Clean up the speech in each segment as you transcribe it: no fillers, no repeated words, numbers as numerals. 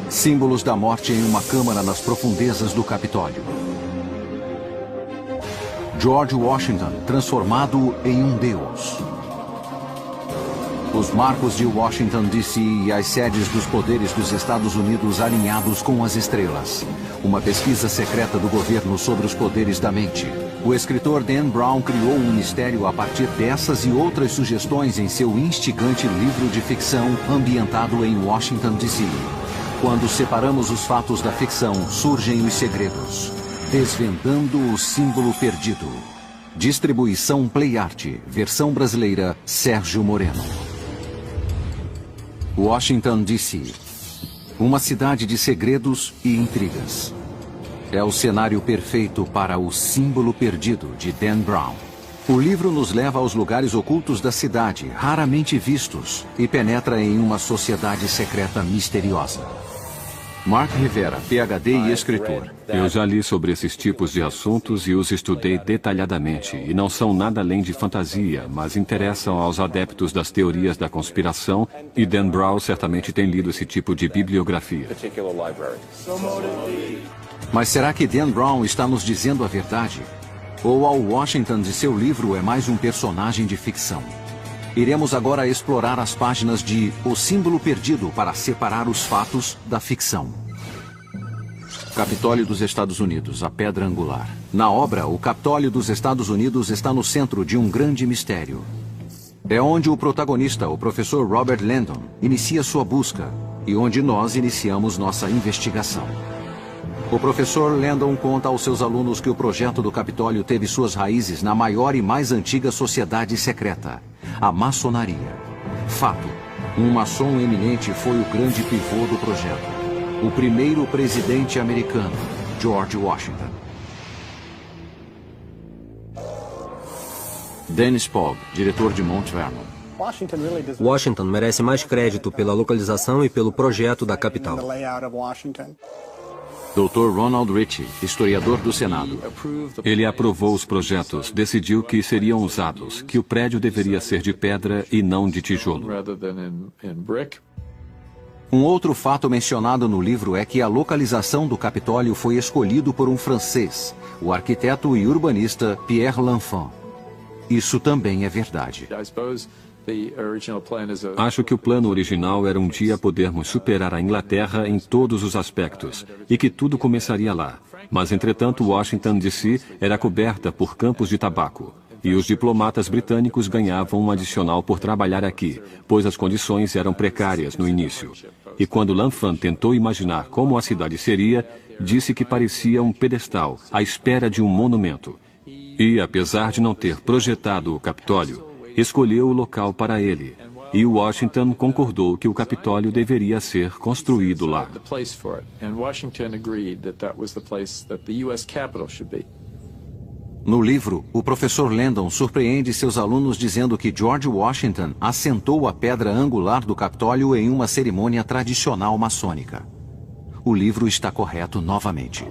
Símbolos da morte em uma câmara nas profundezas do Capitólio. George Washington transformado em um deus. Os marcos de Washington, D.C. e as sedes dos poderes dos Estados Unidos alinhados com as estrelas. Uma pesquisa secreta do governo sobre os poderes da mente. O escritor Dan Brown criou um mistério a partir dessas e outras sugestões em seu instigante livro de ficção ambientado em Washington, D.C. Quando separamos os fatos da ficção, surgem os segredos. Desvendando o símbolo perdido. Distribuição Playart, versão brasileira, Sérgio Moreno. Washington, D.C. Uma cidade de segredos e intrigas. É o cenário perfeito para O Símbolo Perdido, de Dan Brown. O livro nos leva aos lugares ocultos da cidade, raramente vistos, e penetra em uma sociedade secreta misteriosa. Mark Rivera, PhD e escritor. Eu já li sobre esses tipos de assuntos e os estudei detalhadamente, e não são nada além de fantasia, mas interessam aos adeptos das teorias da conspiração, e Dan Brown certamente tem lido esse tipo de bibliografia. Mas será que Dan Brown está nos dizendo a verdade? Ou ao Washington de seu livro é mais um personagem de ficção? Iremos agora explorar as páginas de O Símbolo Perdido para separar os fatos da ficção. Capitólio dos Estados Unidos, a pedra angular. Na obra, o Capitólio dos Estados Unidos está no centro de um grande mistério. É onde o protagonista, o professor Robert Landon, inicia sua busca e onde nós iniciamos nossa investigação. O professor Landon conta aos seus alunos que o projeto do Capitólio teve suas raízes na maior e mais antiga sociedade secreta, a maçonaria. Fato, um maçom eminente foi o grande pivô do projeto. O primeiro presidente americano, George Washington. Dennis Pogg, diretor de Mount Vernon. Washington merece mais crédito pela localização e pelo projeto da capital. Dr. Ronald Ritchie, historiador do Senado. Ele aprovou os projetos, decidiu que seriam usados, que o prédio deveria ser de pedra e não de tijolo. Um outro fato mencionado no livro é que a localização do Capitólio foi escolhido por um francês, o arquiteto e urbanista Pierre L'Enfant. Isso também é verdade. Acho que o plano original era um dia podermos superar a Inglaterra em todos os aspectos, e que tudo começaria lá. Mas, entretanto, Washington, D.C. era coberta por campos de tabaco. E os diplomatas britânicos ganhavam um adicional por trabalhar aqui, pois as condições eram precárias no início. E quando L'Enfant tentou imaginar como a cidade seria, disse que parecia um pedestal, à espera de um monumento. E, apesar de não ter projetado o Capitólio, escolheu o local para ele. E Washington concordou que o Capitólio deveria ser construído lá. No livro, o professor Landon surpreende seus alunos dizendo que George Washington assentou a pedra angular do Capitólio em uma cerimônia tradicional maçônica. O livro está correto novamente.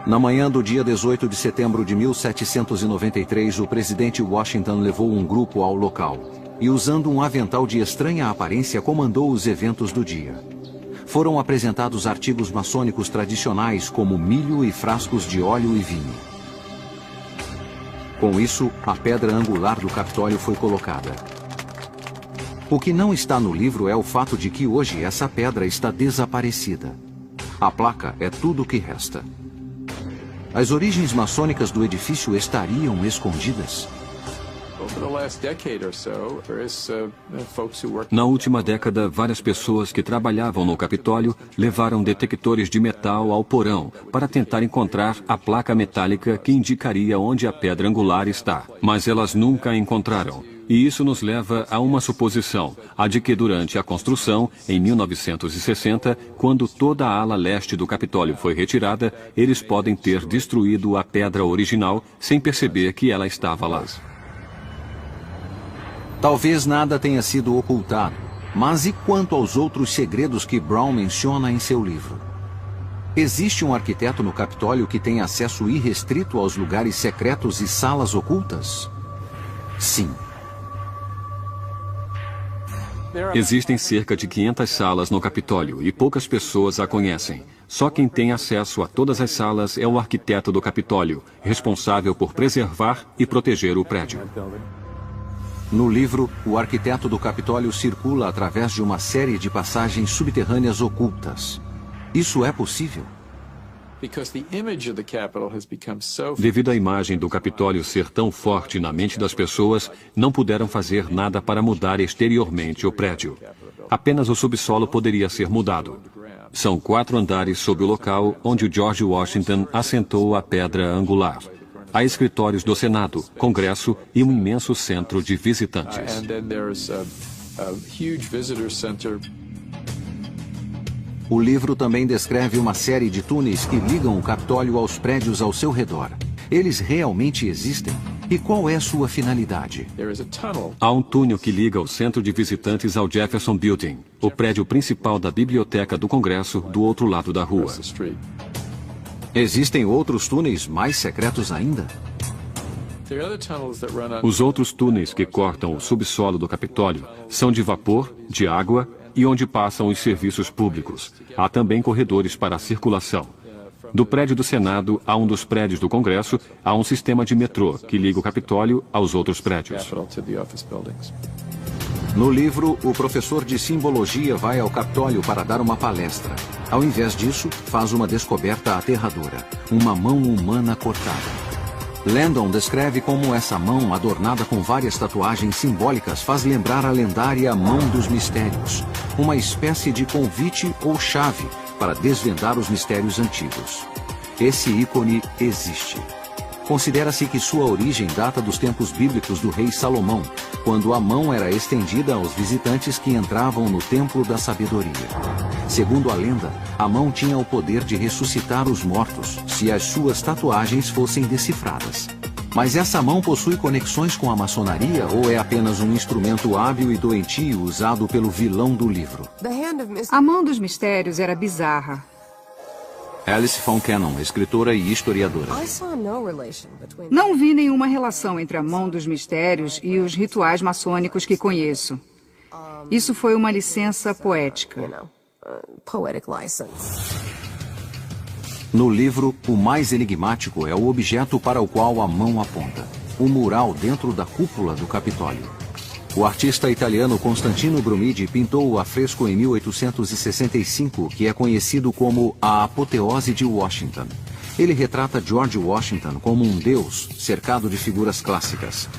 Na manhã do dia 18 de setembro de 1793, o presidente Washington levou um grupo ao local e, usando um avental de estranha aparência, comandou os eventos do dia. Foram apresentados artigos maçônicos tradicionais como milho e frascos de óleo e vinho. Com isso, a pedra angular do Capitólio foi colocada. O que não está no livro é o fato de que hoje essa pedra está desaparecida. A placa é tudo o que resta. As origens maçônicas do edifício estariam escondidas? Na última década, várias pessoas que trabalhavam no Capitólio levaram detectores de metal ao porão para tentar encontrar a placa metálica que indicaria onde a pedra angular está. Mas elas nunca a encontraram. E isso nos leva a uma suposição, a de que durante a construção, em 1960, quando toda a ala leste do Capitólio foi retirada, eles podem ter destruído a pedra original sem perceber que ela estava lá. Talvez nada tenha sido ocultado, mas e quanto aos outros segredos que Brown menciona em seu livro? Existe um arquiteto no Capitólio que tem acesso irrestrito aos lugares secretos e salas ocultas? Sim. Existem cerca de 500 salas no Capitólio e poucas pessoas a conhecem. Só quem tem acesso a todas as salas é o arquiteto do Capitólio, responsável por preservar e proteger o prédio. No livro, o arquiteto do Capitólio circula através de uma série de passagens subterrâneas ocultas. Isso é possível? Devido à imagem do Capitólio ser tão forte na mente das pessoas, não puderam fazer nada para mudar exteriormente o prédio. Apenas o subsolo poderia ser mudado. São 4 andares sob o local onde o George Washington assentou a pedra angular. Há escritórios do Senado, Congresso e um imenso centro de visitantes. O livro também descreve uma série de túneis que ligam o Capitólio aos prédios ao seu redor. Eles realmente existem? E qual é sua finalidade? Há um túnel que liga o centro de visitantes ao Jefferson Building, o prédio principal da Biblioteca do Congresso, do outro lado da rua. Existem outros túneis mais secretos ainda? Os outros túneis que cortam o subsolo do Capitólio são de vapor, de água e onde passam os serviços públicos. Há também corredores para a circulação. Do prédio do Senado a um dos prédios do Congresso, há um sistema de metrô que liga o Capitólio aos outros prédios. No livro, o professor de simbologia vai ao Capitólio para dar uma palestra. Ao invés disso, faz uma descoberta aterradora: uma mão humana cortada. Landon descreve como essa mão, adornada com várias tatuagens simbólicas, faz lembrar a lendária Mão dos Mistérios, uma espécie de convite ou chave para desvendar os mistérios antigos. Esse ícone existe. Considera-se que sua origem data dos tempos bíblicos do rei Salomão, quando a mão era estendida aos visitantes que entravam no Templo da Sabedoria. Segundo a lenda, a mão tinha o poder de ressuscitar os mortos, se as suas tatuagens fossem decifradas. Mas essa mão possui conexões com a maçonaria ou é apenas um instrumento hábil e doentio usado pelo vilão do livro? A Mão dos Mistérios era bizarra. Alice von Cannon, escritora e historiadora. Não vi nenhuma relação entre a Mão dos Mistérios e os rituais maçônicos que conheço. Isso foi uma licença poética. No livro, o mais enigmático é o objeto para o qual a mão aponta: o mural dentro da cúpula do Capitólio. O artista italiano Constantino Brumidi pintou o afresco em 1865, que é conhecido como a Apoteose de Washington. Ele retrata George Washington como um deus cercado de figuras clássicas,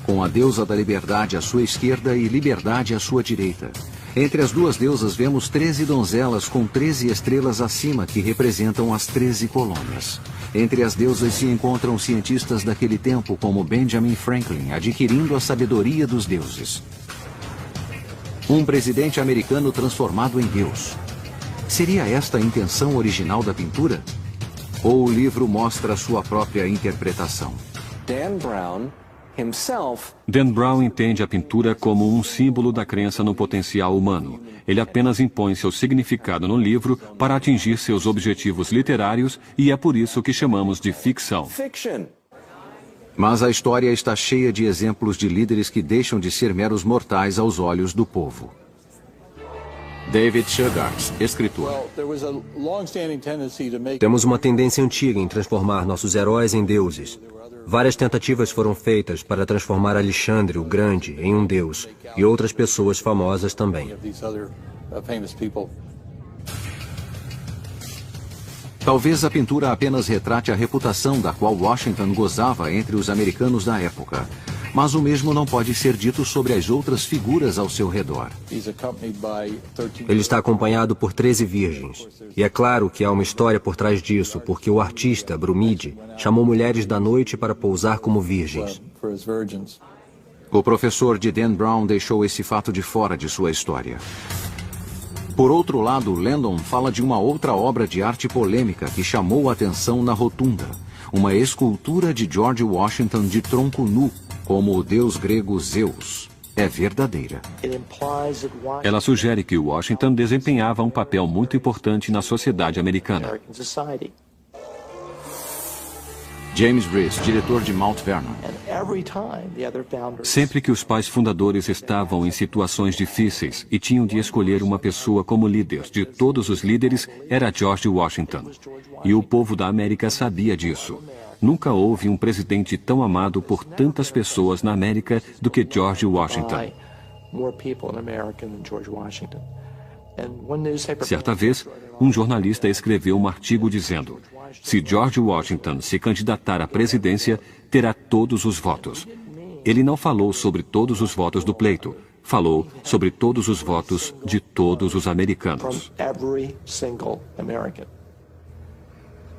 com a deusa da liberdade à sua esquerda e liberdade à sua direita. Entre as duas deusas vemos 13 donzelas com 13 estrelas acima que representam as 13 colônias. Entre as deusas se encontram cientistas daquele tempo como Benjamin Franklin, adquirindo a sabedoria dos deuses. Um presidente americano transformado em Deus. Seria esta a intenção original da pintura? Ou o livro mostra sua própria interpretação? Dan Brown entende a pintura como um símbolo da crença no potencial humano. Ele apenas impõe seu significado no livro para atingir seus objetivos literários e é por isso que chamamos de ficção. Mas a história está cheia de exemplos de líderes que deixam de ser meros mortais aos olhos do povo. David Sugars, escritor. Temos uma tendência antiga em transformar nossos heróis em deuses. Várias tentativas foram feitas para transformar Alexandre o Grande em um deus, e outras pessoas famosas também. Talvez a pintura apenas retrate a reputação da qual Washington gozava entre os americanos da época. Mas o mesmo não pode ser dito sobre as outras figuras ao seu redor. Ele está acompanhado por 13 virgens. E é claro que há uma história por trás disso, porque o artista, Brumidi, chamou mulheres da noite para pousar como virgens. O professor de Dan Brown deixou esse fato de fora de sua história. Por outro lado, Landon fala de uma outra obra de arte polêmica que chamou a atenção na Rotunda. Uma escultura de George Washington de tronco nu, como o deus grego Zeus. É verdadeira. Ela sugere que Washington desempenhava um papel muito importante na sociedade americana. James Reese, diretor de Mount Vernon. Sempre que os pais fundadores estavam em situações difíceis e tinham de escolher uma pessoa como líder de todos os líderes, era George Washington. E o povo da América sabia disso. Nunca houve um presidente tão amado por tantas pessoas na América do que George Washington. Certa vez, um jornalista escreveu um artigo dizendo: se George Washington se candidatar à presidência, terá todos os votos. Ele não falou sobre todos os votos do pleito, falou sobre todos os votos de todos os americanos.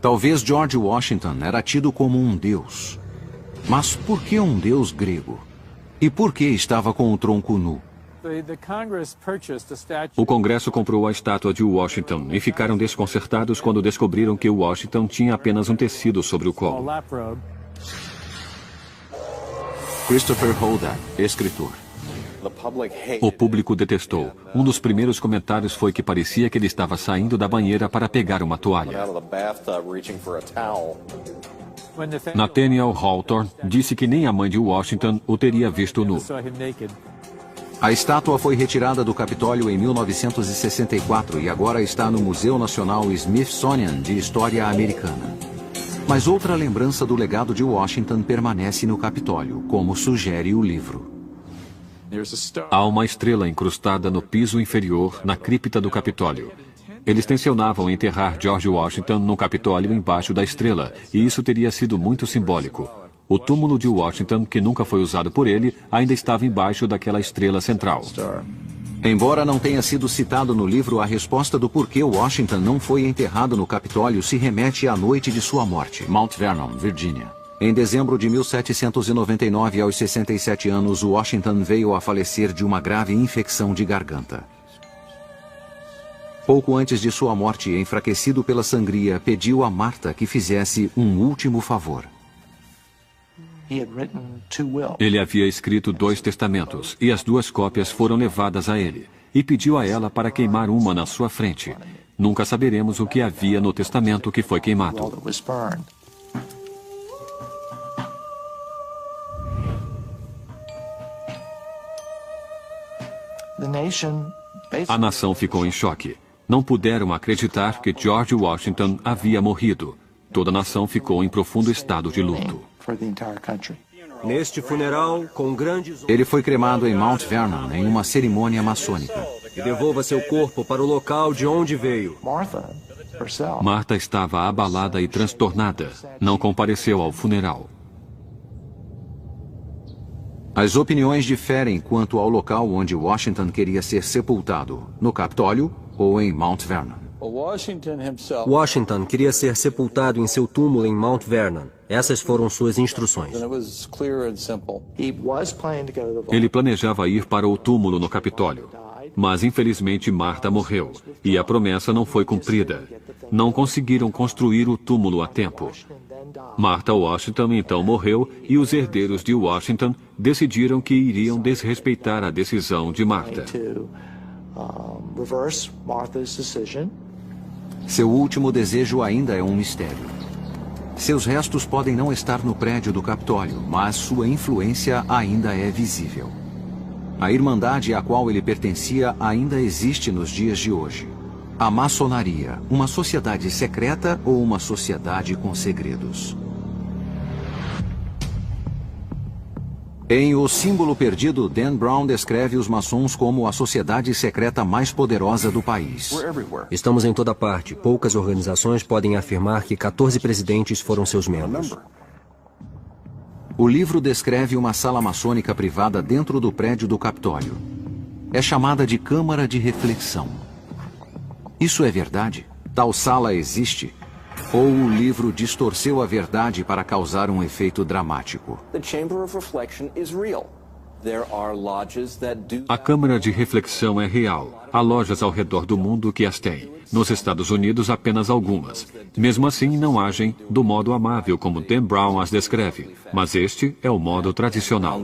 Talvez George Washington era tido como um deus. Mas por que um deus grego? E por que estava com o tronco nu? O Congresso comprou a estátua de Washington e ficaram desconcertados quando descobriram que Washington tinha apenas um tecido sobre o colo. Christopher Holder, escritor. O público detestou. Um dos primeiros comentários foi que parecia que ele estava saindo da banheira para pegar uma toalha. Nathaniel Hawthorne disse que nem a mãe de Washington o teria visto nu. A estátua foi retirada do Capitólio em 1964 e agora está no Museu Nacional Smithsonian de História Americana. Mas outra lembrança do legado de Washington permanece no Capitólio, como sugere o livro. Há uma estrela incrustada no piso inferior, na cripta do Capitólio. Eles tensionavam enterrar George Washington no Capitólio embaixo da estrela, e isso teria sido muito simbólico. O túmulo de Washington, que nunca foi usado por ele, ainda estava embaixo daquela estrela central. Embora não tenha sido citado no livro, a resposta do porquê Washington não foi enterrado no Capitólio se remete à noite de sua morte, Mount Vernon, Virgínia. Em dezembro de 1799, aos 67 anos, Washington veio a falecer de uma grave infecção de garganta. Pouco antes de sua morte, enfraquecido pela sangria, pediu a Martha que fizesse um último favor. Ele havia escrito 2 testamentos, e as 2 cópias foram levadas a ele, e pediu a ela para queimar uma na sua frente. Nunca saberemos o que havia no testamento que foi queimado. A nação ficou em choque. Não puderam acreditar que George Washington havia morrido. Toda a nação ficou em profundo estado de luto. Neste funeral, com grandes... Ele foi cremado em Mount Vernon, em uma cerimônia maçônica. E devolva seu corpo para o local de onde veio. Martha estava abalada e transtornada. Não compareceu ao funeral. As opiniões diferem quanto ao local onde Washington queria ser sepultado, no Capitólio ou em Mount Vernon. Washington queria ser sepultado em seu túmulo em Mount Vernon. Essas foram suas instruções. Ele planejava ir para o túmulo no Capitólio. Mas, infelizmente, Martha morreu. E a promessa não foi cumprida. Não conseguiram construir o túmulo a tempo. Martha Washington então morreu e os herdeiros de Washington decidiram que iriam desrespeitar a decisão de Martha. Seu último desejo ainda é um mistério. Seus restos podem não estar no prédio do Capitólio, mas sua influência ainda é visível. A irmandade a qual ele pertencia ainda existe nos dias de hoje. A maçonaria, uma sociedade secreta ou uma sociedade com segredos? Em O Símbolo Perdido, Dan Brown descreve os maçons como a sociedade secreta mais poderosa do país. Estamos em toda parte. Poucas organizações podem afirmar que 14 presidentes foram seus membros. O livro descreve uma sala maçônica privada dentro do prédio do Capitólio. É chamada de Câmara de Reflexão. Isso é verdade? Tal sala existe? Ou o livro distorceu a verdade para causar um efeito dramático? A Câmara de Reflexão é real. Há lojas ao redor do mundo que as têm. Nos Estados Unidos, apenas algumas. Mesmo assim, não agem do modo amável como Dan Brown as descreve. Mas este é o modo tradicional.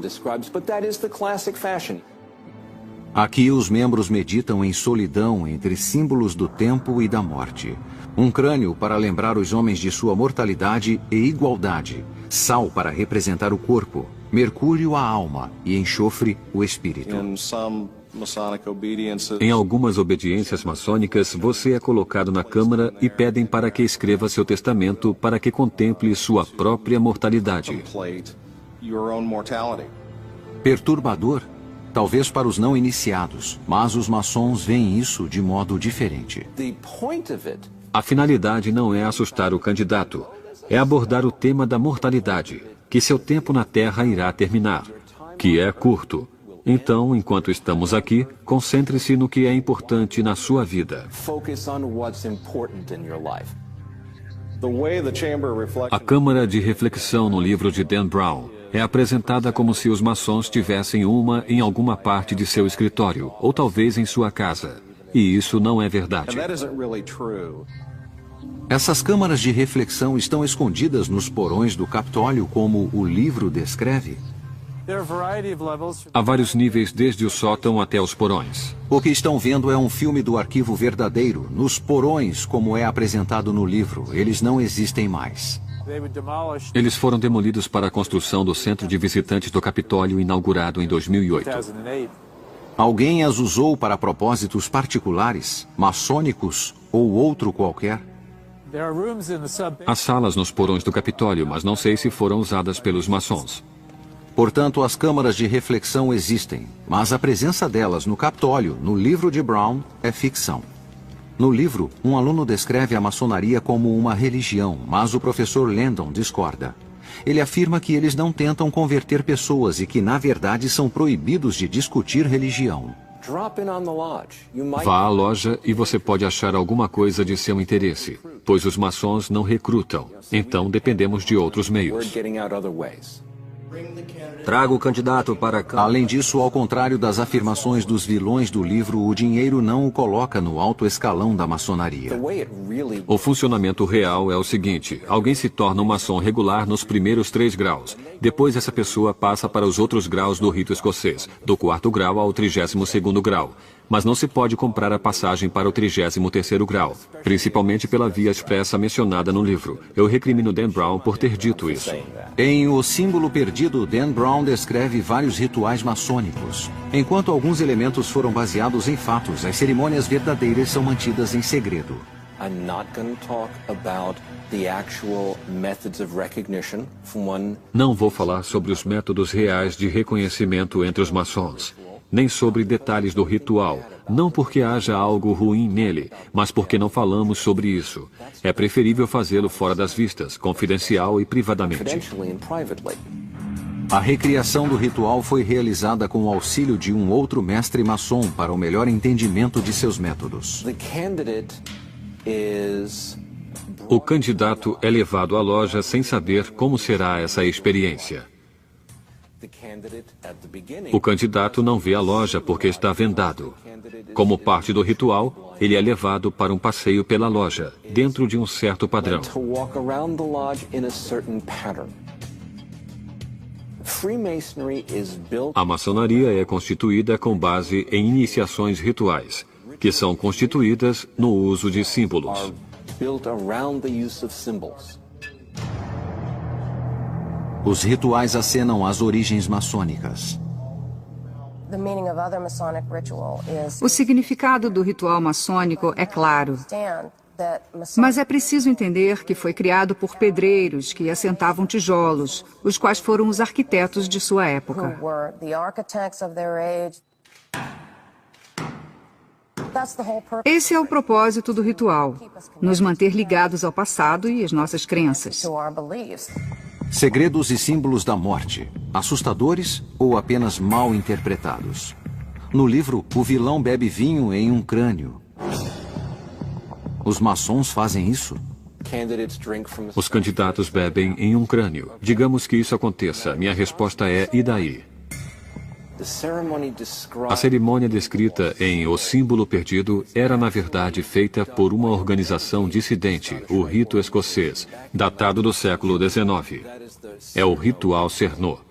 Aqui os membros meditam em solidão entre símbolos do tempo e da morte. Um crânio para lembrar os homens de sua mortalidade e igualdade. Sal para representar o corpo. Mercúrio a alma e enxofre o espírito. Em algumas obediências maçônicas, você é colocado na câmara e pedem para que escreva seu testamento para que contemple sua própria mortalidade. Perturbador? Talvez para os não iniciados, mas os maçons veem isso de modo diferente. A finalidade não é assustar o candidato, é abordar o tema da mortalidade, que seu tempo na Terra irá terminar, que é curto. Então, enquanto estamos aqui, concentre-se no que é importante na sua vida. A Câmara de Reflexão no livro de Dan Brown é apresentada como se os maçons tivessem uma em alguma parte de seu escritório, ou talvez em sua casa. E isso não é verdade. Essas câmaras de reflexão estão escondidas nos porões do Capitólio, como o livro descreve? Há vários níveis desde o sótão até os porões. O que estão vendo é um filme do arquivo verdadeiro. Nos porões, como é apresentado no livro, eles não existem mais. Eles foram demolidos para a construção do Centro de Visitantes do Capitólio, inaugurado em 2008. Alguém as usou para propósitos particulares, maçônicos ou outro qualquer? Há salas nos porões do Capitólio, mas não sei se foram usadas pelos maçons. Portanto, as câmaras de reflexão existem, mas a presença delas no Capitólio, no livro de Brown, é ficção. No livro, um aluno descreve a maçonaria como uma religião, mas o professor Landon discorda. Ele afirma que eles não tentam converter pessoas e que, na verdade, são proibidos de discutir religião. Vá à loja e você pode achar alguma coisa de seu interesse, pois os maçons não recrutam, então dependemos de outros meios. Traga o candidato para cá. Além disso, ao contrário das afirmações dos vilões do livro, o dinheiro não o coloca no alto escalão da maçonaria. O funcionamento real é o seguinte: alguém se torna um maçom regular nos primeiros 3 graus. Depois essa pessoa passa para os outros graus do rito escocês, do 4º grau ao 32º grau. Mas não se pode comprar a passagem para o 33º grau, principalmente pela via expressa mencionada no livro. Eu recrimino Dan Brown por ter dito isso. Em O Símbolo Perdido, Dan Brown descreve vários rituais maçônicos. Enquanto alguns elementos foram baseados em fatos, as cerimônias verdadeiras são mantidas em segredo. Não vou falar sobre os métodos reais de reconhecimento entre os maçons, nem sobre detalhes do ritual, não porque haja algo ruim nele, mas porque não falamos sobre isso. É preferível fazê-lo fora das vistas, confidencial e privadamente. A recriação do ritual foi realizada com o auxílio de um outro mestre maçom para o melhor entendimento de seus métodos. O candidato é levado à loja sem saber como será essa experiência. O candidato não vê a loja porque está vendado. Como parte do ritual, ele é levado para um passeio pela loja, dentro de um certo padrão. A maçonaria é constituída com base em iniciações rituais, que são constituídas no uso de símbolos. Os rituais acenam às origens maçônicas. O significado do ritual maçônico é claro. Mas é preciso entender que foi criado por pedreiros que assentavam tijolos, os quais foram os arquitetos de sua época. Esse é o propósito do ritual, nos manter ligados ao passado e às nossas crenças. Segredos e símbolos da morte, assustadores ou apenas mal interpretados. No livro, o vilão bebe vinho em um crânio. Os maçons fazem isso? Os candidatos bebem em um crânio. Digamos que isso aconteça. Minha resposta é: e daí? A cerimônia descrita em O Símbolo Perdido era, na verdade, feita por uma organização dissidente, o Rito Escocês, datado do século XIX. É o Ritual Cernot.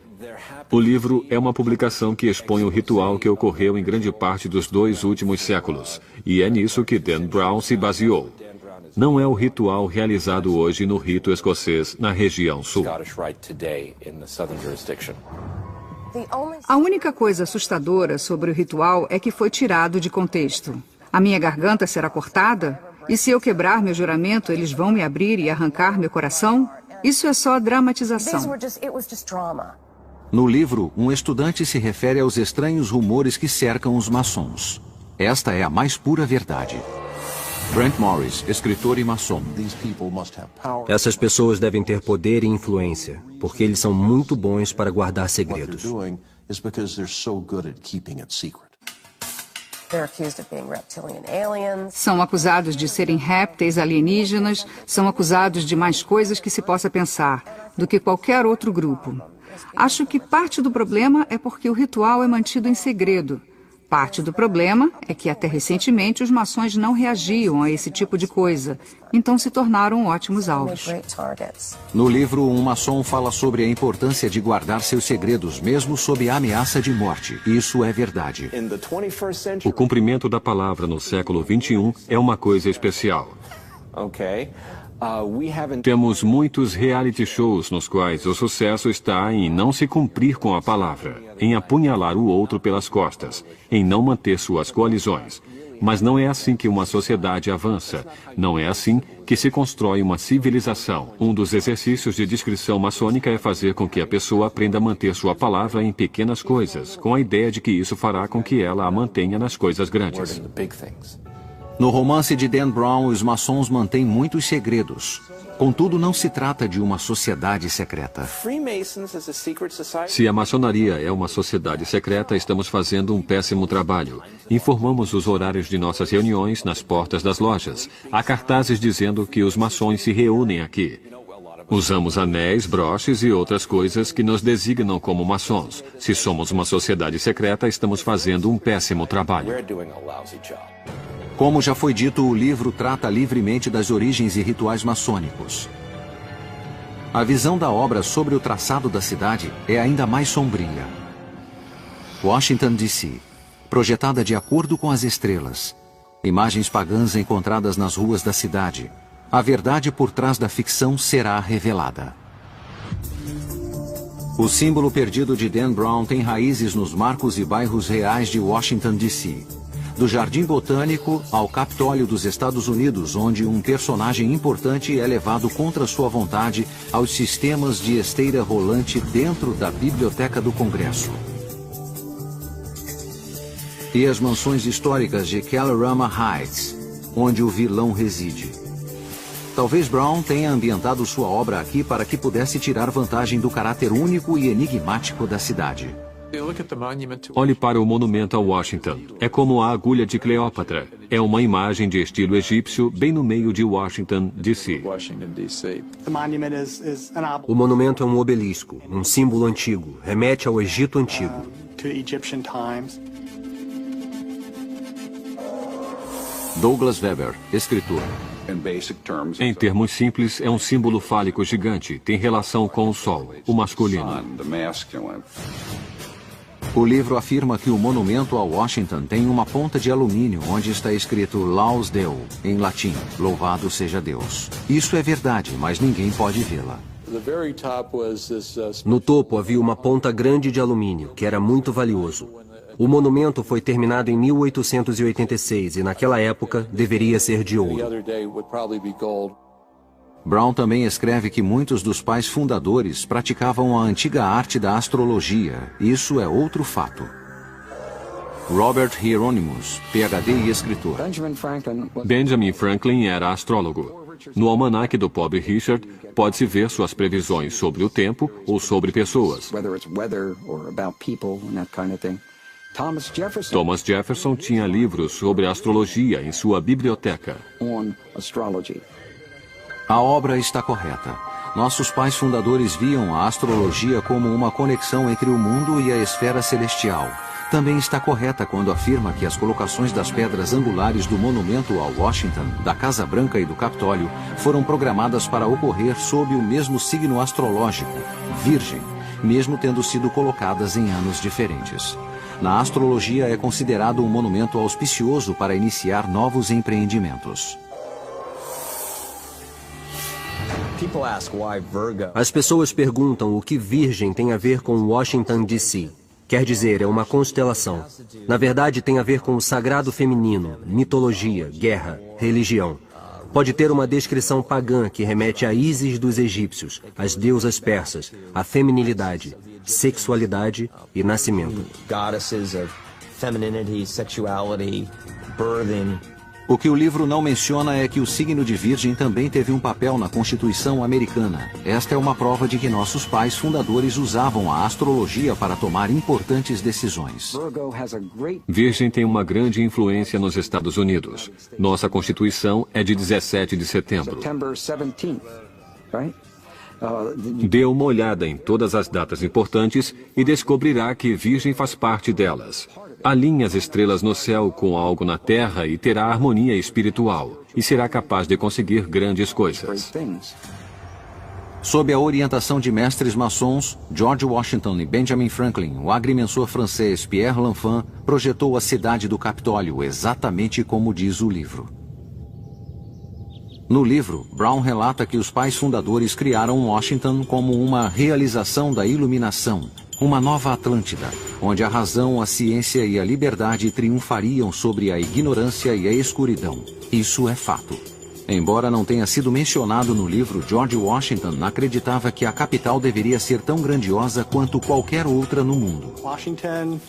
O livro é uma publicação que expõe o ritual que ocorreu em grande parte dos 2 últimos séculos, e é nisso que Dan Brown se baseou. não é o ritual realizado hoje no rito escocês na região sul. A única coisa assustadora sobre o ritual é que foi tirado de contexto. A minha garganta será cortada? E se eu quebrar meu juramento, eles vão me abrir e arrancar meu coração? Isso é só dramatização. No livro, um estudante se refere aos estranhos rumores que cercam os maçons. Esta é a mais pura verdade. Brent Morris, escritor e maçom. Essas pessoas devem ter poder e influência, porque eles são muito bons para guardar segredos. São acusados de serem répteis alienígenas, são acusados de mais coisas que se possa pensar do que qualquer outro grupo. Acho que parte do problema é porque o ritual é mantido em segredo. Parte do problema é que até recentemente os maçons não reagiam a esse tipo de coisa, então se tornaram ótimos alvos. No livro, um maçom fala sobre a importância de guardar seus segredos, mesmo sob a ameaça de morte. Isso é verdade. O cumprimento da palavra no século XXI é uma coisa especial. Temos muitos reality shows nos quais o sucesso está em não se cumprir com a palavra, em apunhalar o outro pelas costas, em não manter suas coalizões. Mas não é assim que uma sociedade avança. Não é assim que se constrói uma civilização. Um dos exercícios de descrição maçônica é fazer com que a pessoa aprenda a manter sua palavra em pequenas coisas, com a ideia de que isso fará com que ela a mantenha nas coisas grandes. No romance de Dan Brown, os maçons mantêm muitos segredos. Contudo, não se trata de uma sociedade secreta. Se a maçonaria é uma sociedade secreta, estamos fazendo um péssimo trabalho. Informamos os horários de nossas reuniões nas portas das lojas. Há cartazes dizendo que os maçons se reúnem aqui. Usamos anéis, broches e outras coisas que nos designam como maçons. Se somos uma sociedade secreta, estamos fazendo um péssimo trabalho. Como já foi dito, o livro trata livremente das origens e rituais maçônicos. A visão da obra sobre o traçado da cidade é ainda mais sombria. Washington, D.C., projetada de acordo com as estrelas. Imagens pagãs encontradas nas ruas da cidade. A verdade por trás da ficção será revelada. O símbolo perdido de Dan Brown tem raízes nos marcos e bairros reais de Washington, D.C., do Jardim Botânico ao Capitólio dos Estados Unidos, onde um personagem importante é levado contra sua vontade aos sistemas de esteira rolante dentro da Biblioteca do Congresso. E as mansões históricas de Kalorama Heights, onde o vilão reside. Talvez Brown tenha ambientado sua obra aqui para que pudesse tirar vantagem do caráter único e enigmático da cidade. Olhe para o monumento a Washington. É como a agulha de Cleópatra. É uma imagem de estilo egípcio bem no meio de Washington, D.C. O monumento é um obelisco, um símbolo antigo, remete ao Egito Antigo. Douglas Weber, escritor. Em termos simples, é um símbolo fálico gigante. Tem relação com o Sol, o masculino. O livro afirma que o monumento a Washington tem uma ponta de alumínio onde está escrito Laus Deo, em latim, louvado seja Deus. Isso é verdade, mas ninguém pode vê-la. No topo havia uma ponta grande de alumínio, que era muito valioso. O monumento foi terminado em 1886 e naquela época deveria ser de ouro. Brown também escreve que muitos dos pais fundadores praticavam a antiga arte da astrologia. Isso é outro fato. Robert Hieronymus, PhD e escritor. Benjamin Franklin era astrólogo. No almanaque do pobre Richard, pode-se ver suas previsões sobre o tempo ou sobre pessoas. Thomas Jefferson tinha livros sobre astrologia em sua biblioteca. A obra está correta. Nossos pais fundadores viam a astrologia como uma conexão entre o mundo e a esfera celestial. Também está correta quando afirma que as colocações das pedras angulares do monumento a Washington, da Casa Branca e do Capitólio foram programadas para ocorrer sob o mesmo signo astrológico, Virgem, mesmo tendo sido colocadas em anos diferentes. Na astrologia é considerado um monumento auspicioso para iniciar novos empreendimentos. As pessoas perguntam o que Virgem tem a ver com Washington, D.C. Quer dizer, é uma constelação. Na verdade, tem a ver com o sagrado feminino, mitologia, guerra, religião. Pode ter uma descrição pagã que remete a Ísis dos egípcios, às deusas persas, a feminilidade, sexualidade e nascimento. O que o livro não menciona é que o signo de Virgem também teve um papel na Constituição americana. Esta é uma prova de que nossos pais fundadores usavam a astrologia para tomar importantes decisões. Virgem tem uma grande influência nos Estados Unidos. Nossa Constituição é de 17 de setembro. Dê uma olhada em todas as datas importantes e descobrirá que Virgem faz parte delas. Alinhe as estrelas no céu com algo na terra e terá harmonia espiritual, e será capaz de conseguir grandes coisas. Sob a orientação de mestres maçons, George Washington e Benjamin Franklin, o agrimensor francês Pierre L'Enfant projetou a cidade do Capitólio exatamente como diz o livro. No livro, Brown relata que os pais fundadores criaram Washington como uma realização da iluminação, uma nova Atlântida, onde a razão, a ciência e a liberdade triunfariam sobre a ignorância e a escuridão. Isso é fato. Embora não tenha sido mencionado no livro, George Washington acreditava que a capital deveria ser tão grandiosa quanto qualquer outra no mundo.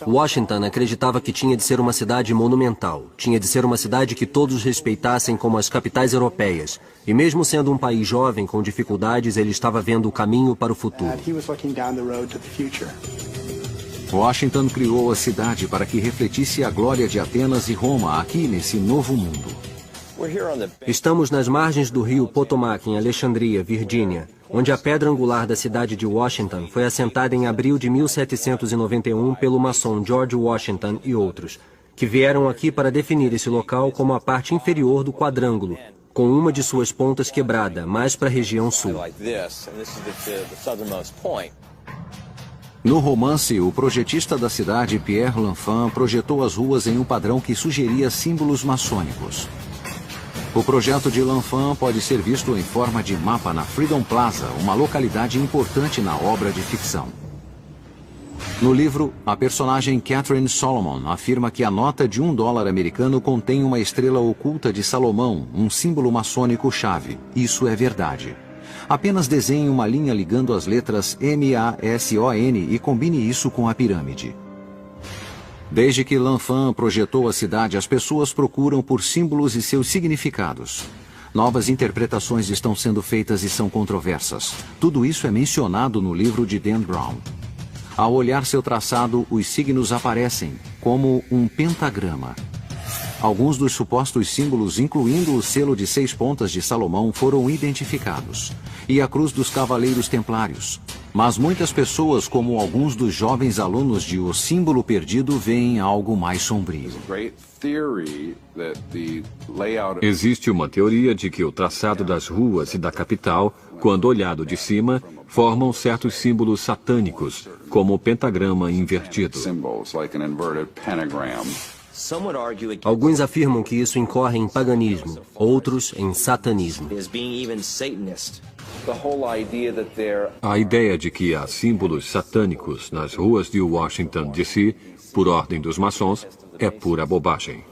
Washington acreditava que tinha de ser uma cidade monumental, tinha de ser uma cidade que todos respeitassem como as capitais europeias. E mesmo sendo um país jovem com dificuldades, ele estava vendo o caminho para o futuro. Washington criou a cidade para que refletisse a glória de Atenas e Roma aqui nesse novo mundo. Estamos nas margens do rio Potomac, em Alexandria, Virgínia, onde a pedra angular da cidade de Washington foi assentada em abril de 1791 pelo maçom George Washington e outros, que vieram aqui para definir esse local como a parte inferior do quadrângulo, com uma de suas pontas quebrada, mais para a região sul. No romance, o projetista da cidade, Pierre L'Enfant, projetou as ruas em um padrão que sugeria símbolos maçônicos. O projeto de L'Enfant pode ser visto em forma de mapa na Freedom Plaza, uma localidade importante na obra de ficção. No livro, a personagem Catherine Solomon afirma que a nota de $1 americano contém uma estrela oculta de Salomão, um símbolo maçônico-chave. Isso é verdade. Apenas desenhe uma linha ligando as letras M-A-S-O-N e combine isso com a pirâmide. Desde que L'Enfant projetou a cidade, as pessoas procuram por símbolos e seus significados. Novas interpretações estão sendo feitas e são controversas. Tudo isso é mencionado no livro de Dan Brown. Ao olhar seu traçado, os signos aparecem como um pentagrama. Alguns dos supostos símbolos, incluindo o selo de 6 pontas de Salomão, foram identificados. E a cruz dos Cavaleiros Templários. Mas muitas pessoas, como alguns dos jovens alunos de O Símbolo Perdido, veem algo mais sombrio. Existe uma teoria de que o traçado das ruas e da capital, quando olhado de cima, formam certos símbolos satânicos, como o pentagrama invertido. Alguns afirmam que isso incorre em paganismo, outros em satanismo. A ideia de que há símbolos satânicos nas ruas de Washington, D.C., por ordem dos maçons, é pura bobagem.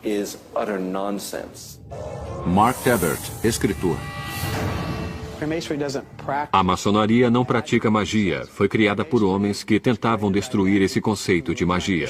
Mark Tabbert, escritor. A maçonaria não pratica magia. Foi criada por homens que tentavam destruir esse conceito de magia.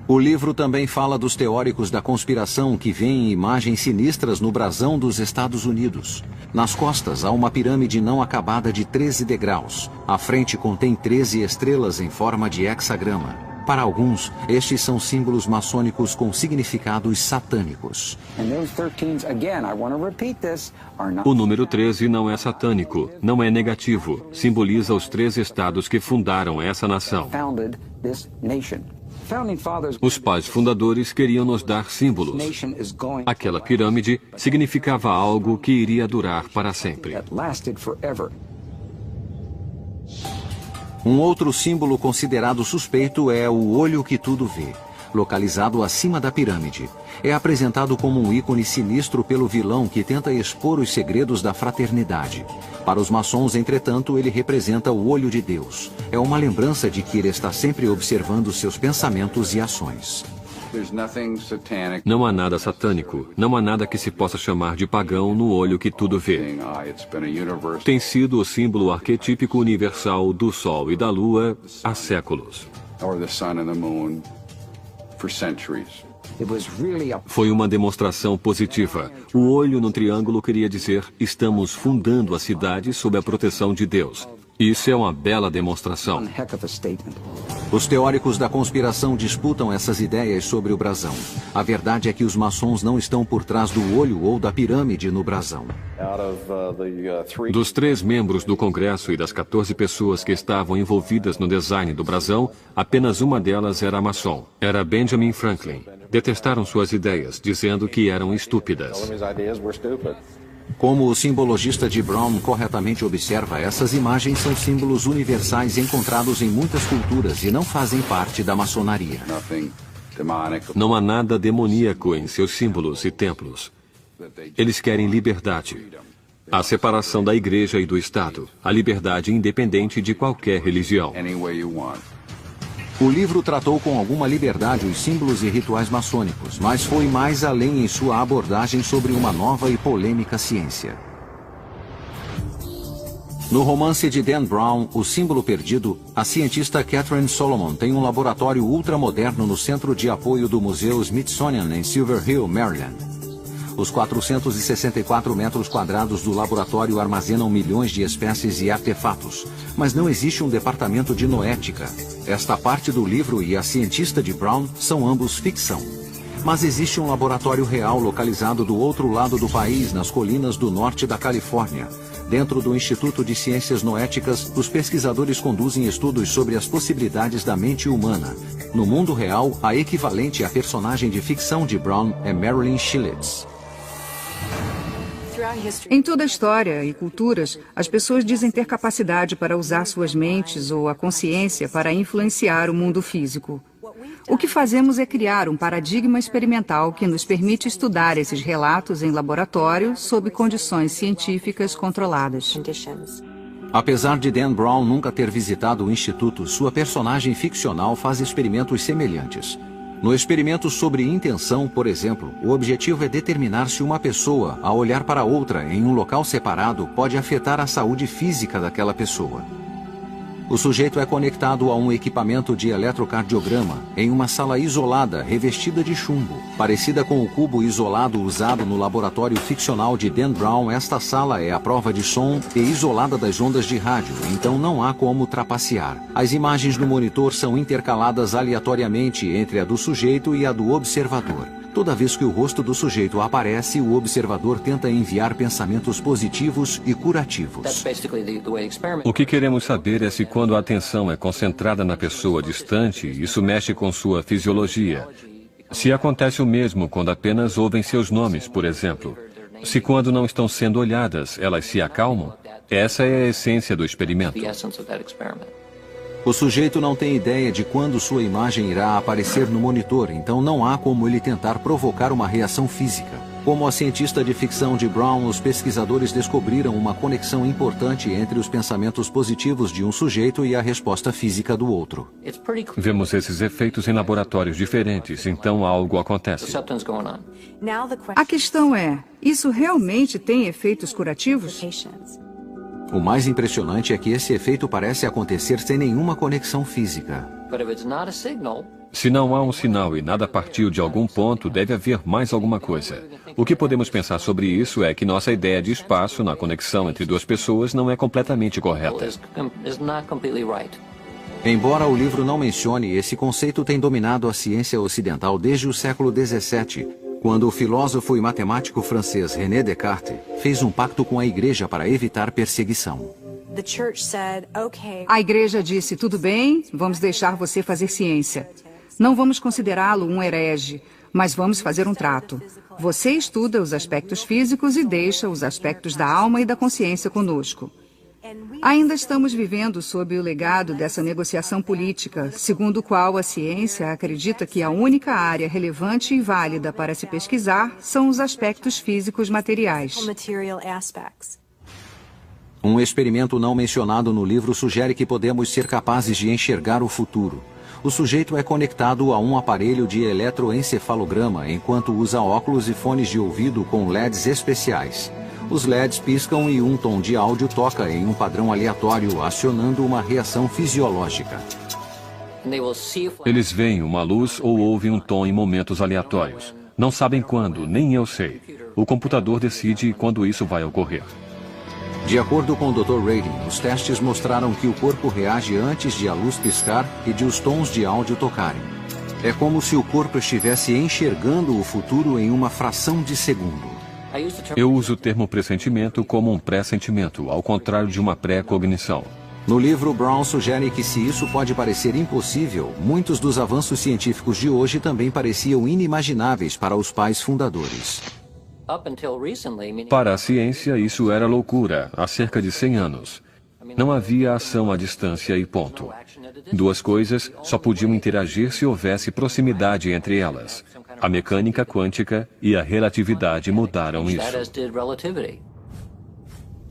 O livro também fala dos teóricos da conspiração que veem imagens sinistras no brasão dos Estados Unidos. Nas costas há uma pirâmide não acabada de 13 degraus. A frente contém 13 estrelas em forma de hexagrama. Para alguns, estes são símbolos maçônicos com significados satânicos. O número 13 não é satânico, não é negativo. Simboliza os 3 estados que fundaram essa nação. Os pais fundadores queriam nos dar símbolos. Aquela pirâmide significava algo que iria durar para sempre. Um outro símbolo considerado suspeito é o olho que tudo vê. localizado acima da pirâmide. É apresentado como um ícone sinistro pelo vilão que tenta expor os segredos da fraternidade. Para os maçons, entretanto, ele representa o olho de Deus. É uma lembrança de que ele está sempre observando seus pensamentos e ações. Não há nada satânico, não há nada que se possa chamar de pagão no olho que tudo vê. Tem sido o símbolo arquetípico universal do Sol e da Lua há séculos. Foi uma demonstração positiva. O olho no triângulo queria dizer: estamos fundando a cidade sob a proteção de Deus. Isso é uma bela demonstração. Os teóricos da conspiração disputam essas ideias sobre o brasão. A verdade é que os maçons não estão por trás do olho ou da pirâmide no brasão. Dos 3 membros do Congresso e das 14 pessoas que estavam envolvidas no design do brasão, apenas uma delas era maçom. Era Benjamin Franklin. Detestaram suas ideias, dizendo que eram estúpidas. Como o simbologista de Brown corretamente observa, essas imagens são símbolos universais encontrados em muitas culturas e não fazem parte da maçonaria. Não há nada demoníaco em seus símbolos e templos. Eles querem liberdade. A separação da igreja e do Estado. A liberdade independente de qualquer religião. O livro tratou com alguma liberdade os símbolos e rituais maçônicos, mas foi mais além em sua abordagem sobre uma nova e polêmica ciência. No romance de Dan Brown, O Símbolo Perdido, a cientista Catherine Solomon tem um laboratório ultramoderno no centro de apoio do Museu Smithsonian em Silver Hill, Maryland. Os 464 metros quadrados do laboratório armazenam milhões de espécies e artefatos, mas não existe um departamento de noética. Esta parte do livro e a cientista de Brown são ambos ficção. Mas existe um laboratório real localizado do outro lado do país, nas colinas do norte da Califórnia. Dentro do Instituto de Ciências Noéticas, os pesquisadores conduzem estudos sobre as possibilidades da mente humana. No mundo real, a equivalente à personagem de ficção de Brown é Marilyn Shillitz. Em toda a história e culturas, as pessoas dizem ter capacidade para usar suas mentes ou a consciência para influenciar o mundo físico. O que fazemos é criar um paradigma experimental que nos permite estudar esses relatos em laboratório sob condições científicas controladas. Apesar de Dan Brown nunca ter visitado o instituto, sua personagem ficcional faz experimentos semelhantes. No experimento sobre intenção, por exemplo, o objetivo é determinar se uma pessoa, ao olhar para outra em um local separado, pode afetar a saúde física daquela pessoa. O sujeito é conectado a um equipamento de eletrocardiograma em uma sala isolada, revestida de chumbo. Parecida com o cubo isolado usado no laboratório ficcional de Dan Brown, esta sala é à prova de som e isolada das ondas de rádio, então não há como trapacear. As imagens no monitor são intercaladas aleatoriamente entre a do sujeito e a do observador. Toda vez que o rosto do sujeito aparece, o observador tenta enviar pensamentos positivos e curativos. O que queremos saber é se quando a atenção é concentrada na pessoa distante, isso mexe com sua fisiologia. Se acontece o mesmo quando apenas ouvem seus nomes, por exemplo. Se quando não estão sendo olhadas, elas se acalmam. Essa é a essência do experimento. O sujeito não tem ideia de quando sua imagem irá aparecer no monitor, então não há como ele tentar provocar uma reação física. Como a cientista de ficção de Brown, os pesquisadores descobriram uma conexão importante entre os pensamentos positivos de um sujeito e a resposta física do outro. Vemos esses efeitos em laboratórios diferentes, então algo acontece. A questão é, isso realmente tem efeitos curativos? O mais impressionante é que esse efeito parece acontecer sem nenhuma conexão física. Se não há um sinal e nada partiu de algum ponto, deve haver mais alguma coisa. O que podemos pensar sobre isso é que nossa ideia de espaço na conexão entre duas pessoas não é completamente correta. Embora o livro não mencione, esse conceito tem dominado a ciência ocidental desde o século XVII, quando o filósofo e matemático francês René Descartes fez um pacto com a igreja para evitar perseguição. A igreja disse, tudo bem, vamos deixar você fazer ciência. Não vamos considerá-lo um herege, mas vamos fazer um trato. Você estuda os aspectos físicos e deixa os aspectos da alma e da consciência conosco. Ainda estamos vivendo sob o legado dessa negociação política, segundo o qual a ciência acredita que a única área relevante e válida para se pesquisar são os aspectos físicos materiais. Um experimento não mencionado no livro sugere que podemos ser capazes de enxergar o futuro. O sujeito é conectado a um aparelho de eletroencefalograma enquanto usa óculos e fones de ouvido com LEDs especiais. Os LEDs piscam e um tom de áudio toca em um padrão aleatório, acionando uma reação fisiológica. Eles veem uma luz ou ouvem um tom em momentos aleatórios. Não sabem quando, nem eu sei. O computador decide quando isso vai ocorrer. De acordo com o Dr. Radin, os testes mostraram que o corpo reage antes de a luz piscar e de os tons de áudio tocarem. É como se o corpo estivesse enxergando o futuro em uma fração de segundo. Eu uso o termo pressentimento como um pressentimento, ao contrário de uma pré-cognição. No livro, Brown sugere que se isso pode parecer impossível, muitos dos avanços científicos de hoje também pareciam inimagináveis para os pais fundadores. Para a ciência, isso era loucura, há cerca de 100 anos. Não havia ação à distância e ponto. Duas coisas só podiam interagir se houvesse proximidade entre elas. A mecânica quântica e a relatividade mudaram isso.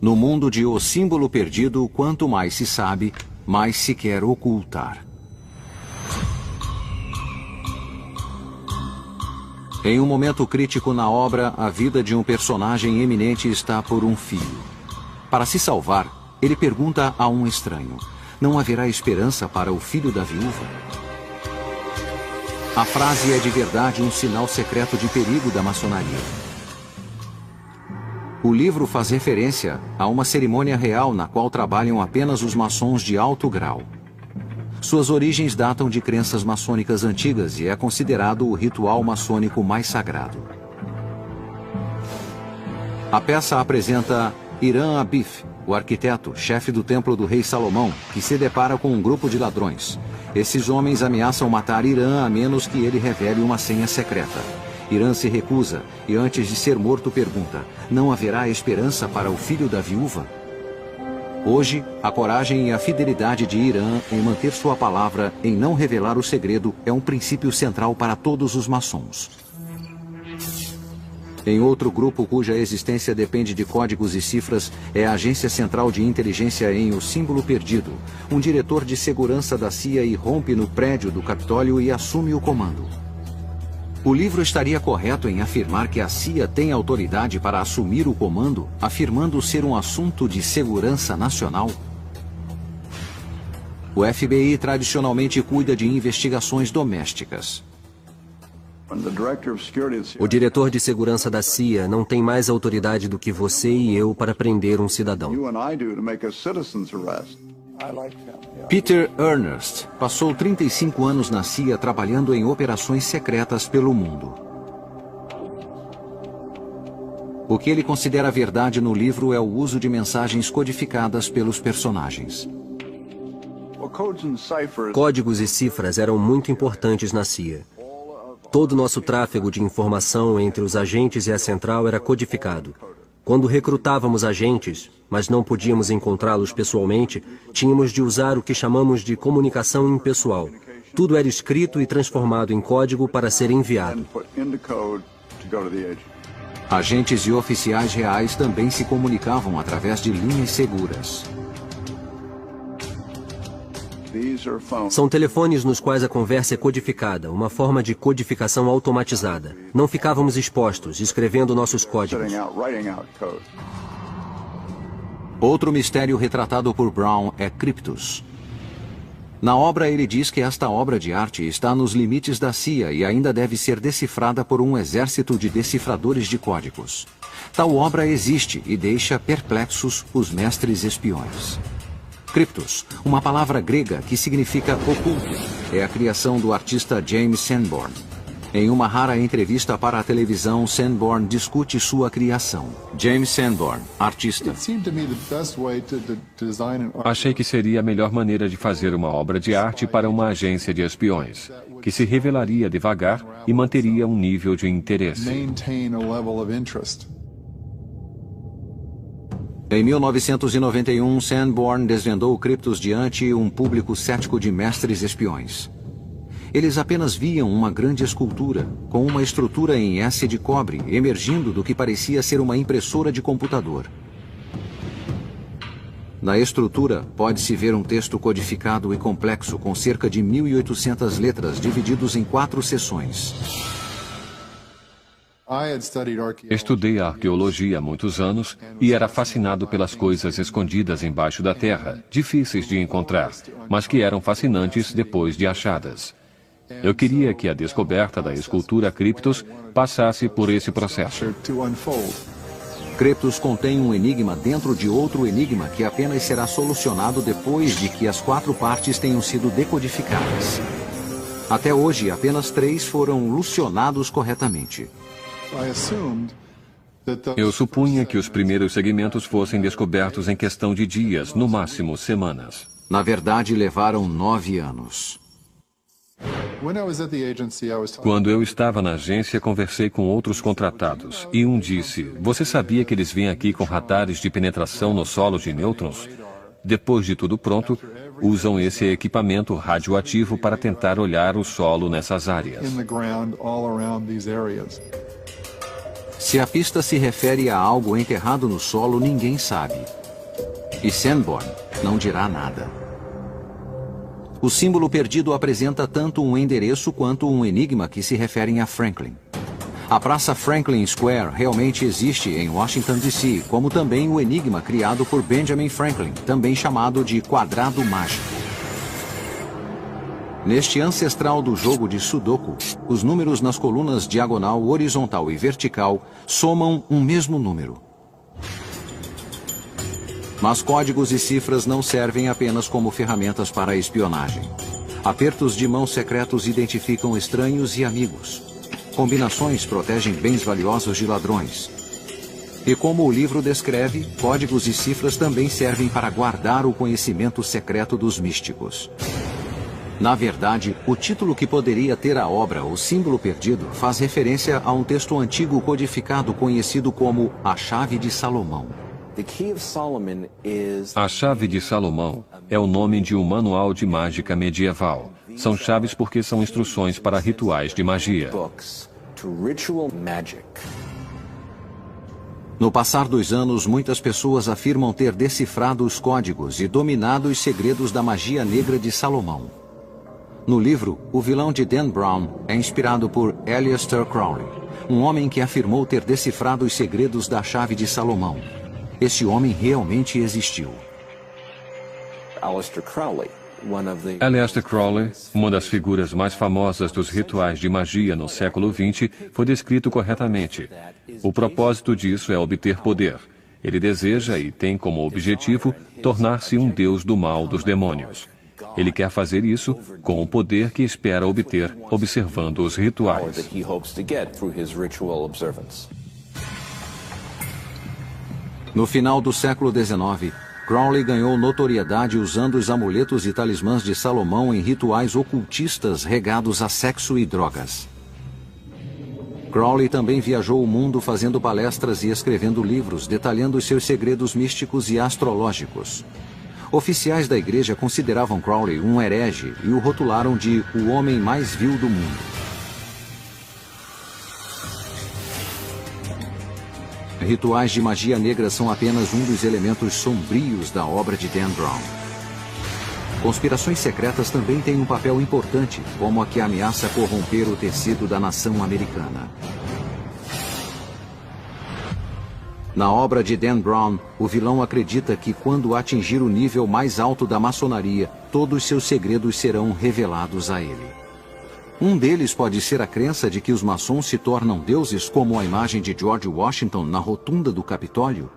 No mundo de O Símbolo Perdido, quanto mais se sabe, mais se quer ocultar. Em um momento crítico na obra, a vida de um personagem eminente está por um fio. Para se salvar, ele pergunta a um estranho: não haverá esperança para o filho da viúva? A frase é de verdade um sinal secreto de perigo da maçonaria. O livro faz referência a uma cerimônia real na qual trabalham apenas os maçons de alto grau. Suas origens datam de crenças maçônicas antigas e é considerado o ritual maçônico mais sagrado. A peça apresenta Hiram Abif, o arquiteto, chefe do templo do rei Salomão, que se depara com um grupo de ladrões. Esses homens ameaçam matar Hiram a menos que ele revele uma senha secreta. Hiram se recusa e, antes de ser morto, pergunta: não haverá esperança para o filho da viúva? Hoje, a coragem e a fidelidade de Hiram em manter sua palavra, em não revelar o segredo, é um princípio central para todos os maçons. Em outro grupo cuja existência depende de códigos e cifras é a Agência Central de Inteligência em O Símbolo Perdido. Um diretor de segurança da CIA irrompe no prédio do Capitólio e assume o comando. O livro estaria correto em afirmar que a CIA tem autoridade para assumir o comando, afirmando ser um assunto de segurança nacional? O FBI tradicionalmente cuida de investigações domésticas. O diretor de segurança da CIA não tem mais autoridade do que você e eu para prender um cidadão. Peter Ernst passou 35 anos na CIA trabalhando em operações secretas pelo mundo. O que ele considera verdade no livro é o uso de mensagens codificadas pelos personagens. Códigos e cifras eram muito importantes na CIA. Todo o nosso tráfego de informação entre os agentes e a central era codificado. Quando recrutávamos agentes, mas não podíamos encontrá-los pessoalmente, tínhamos de usar o que chamamos de comunicação impessoal. Tudo era escrito e transformado em código para ser enviado. Agentes e oficiais reais também se comunicavam através de linhas seguras. São telefones nos quais a conversa é codificada, uma forma de codificação automatizada. Não ficávamos expostos, escrevendo nossos códigos. Outro mistério retratado por Brown é Cryptus. Na obra, ele diz que esta obra de arte está nos limites da CIA e ainda deve ser decifrada por um exército de decifradores de códigos. Tal obra existe e deixa perplexos os mestres espiões. Cryptus, uma palavra grega que significa oculto, é a criação do artista James Sanborn. Em uma rara entrevista para a televisão, Sanborn discute sua criação. James Sanborn, artista. Achei que seria a melhor maneira de fazer uma obra de arte para uma agência de espiões, que se revelaria devagar e manteria um nível de interesse. Em 1991, Sanborn desvendou criptos diante um público cético de mestres espiões. Eles apenas viam uma grande escultura, com uma estrutura em S de cobre, emergindo do que parecia ser uma impressora de computador. Na estrutura, pode-se ver um texto codificado e complexo, com cerca de 1.800 letras, divididos em 4 seções. Estudei a arqueologia há muitos anos e era fascinado pelas coisas escondidas embaixo da terra, difíceis de encontrar, mas que eram fascinantes depois de achadas. Eu queria que a descoberta da escultura Cryptos passasse por esse processo. Cryptos contém um enigma dentro de outro enigma que apenas será solucionado depois de que as 4 partes tenham sido decodificadas. Até hoje, apenas 3 foram solucionados corretamente. Eu supunha que os primeiros segmentos fossem descobertos em questão de dias, no máximo semanas. Na verdade, levaram 9 anos. Quando eu estava na agência, conversei com outros contratados, e um disse, você sabia que eles vêm aqui com radares de penetração no solo de nêutrons? Depois de tudo pronto, usam esse equipamento radioativo para tentar olhar o solo nessas áreas. Se a pista se refere a algo enterrado no solo, ninguém sabe. E Sanborn não dirá nada. O símbolo perdido apresenta tanto um endereço quanto um enigma que se referem a Franklin. A Praça Franklin Square realmente existe em Washington, D.C., como também o enigma criado por Benjamin Franklin, também chamado de Quadrado Mágico. Neste ancestral do jogo de Sudoku, os números nas colunas diagonal, horizontal e vertical somam um mesmo número. Mas códigos e cifras não servem apenas como ferramentas para a espionagem. Apertos de mão secretos identificam estranhos e amigos. Combinações protegem bens valiosos de ladrões. E como o livro descreve, códigos e cifras também servem para guardar o conhecimento secreto dos místicos. Na verdade, o título que poderia ter a obra O Símbolo Perdido faz referência a um texto antigo codificado conhecido como A Chave de Salomão. A Chave de Salomão é o nome de um manual de mágica medieval. São chaves porque são instruções para rituais de magia. No passar dos anos, muitas pessoas afirmam ter decifrado os códigos e dominado os segredos da magia negra de Salomão. No livro, o vilão de Dan Brown é inspirado por Aleister Crowley, um homem que afirmou ter decifrado os segredos da Chave de Salomão. Este homem realmente existiu. Aleister Crowley, uma das figuras mais famosas dos rituais de magia no século XX, foi descrito corretamente. O propósito disso é obter poder. Ele deseja e tem como objetivo tornar-se um deus do mal dos demônios. Ele quer fazer isso com o poder que espera obter observando os rituais. No final do século XIX, Crowley ganhou notoriedade usando os amuletos e talismãs de Salomão em rituais ocultistas regados a sexo e drogas. Crowley também viajou o mundo fazendo palestras e escrevendo livros, detalhando os seus segredos místicos e astrológicos. Oficiais da igreja consideravam Crowley um herege e o rotularam de o homem mais vil do mundo. Rituais de magia negra são apenas um dos elementos sombrios da obra de Dan Brown. Conspirações secretas também têm um papel importante, como a que ameaça corromper o tecido da nação americana. Na obra de Dan Brown, o vilão acredita que quando atingir o nível mais alto da maçonaria, todos seus segredos serão revelados a ele. Um deles pode ser a crença de que os maçons se tornam deuses, como a imagem de George Washington na rotunda do Capitólio.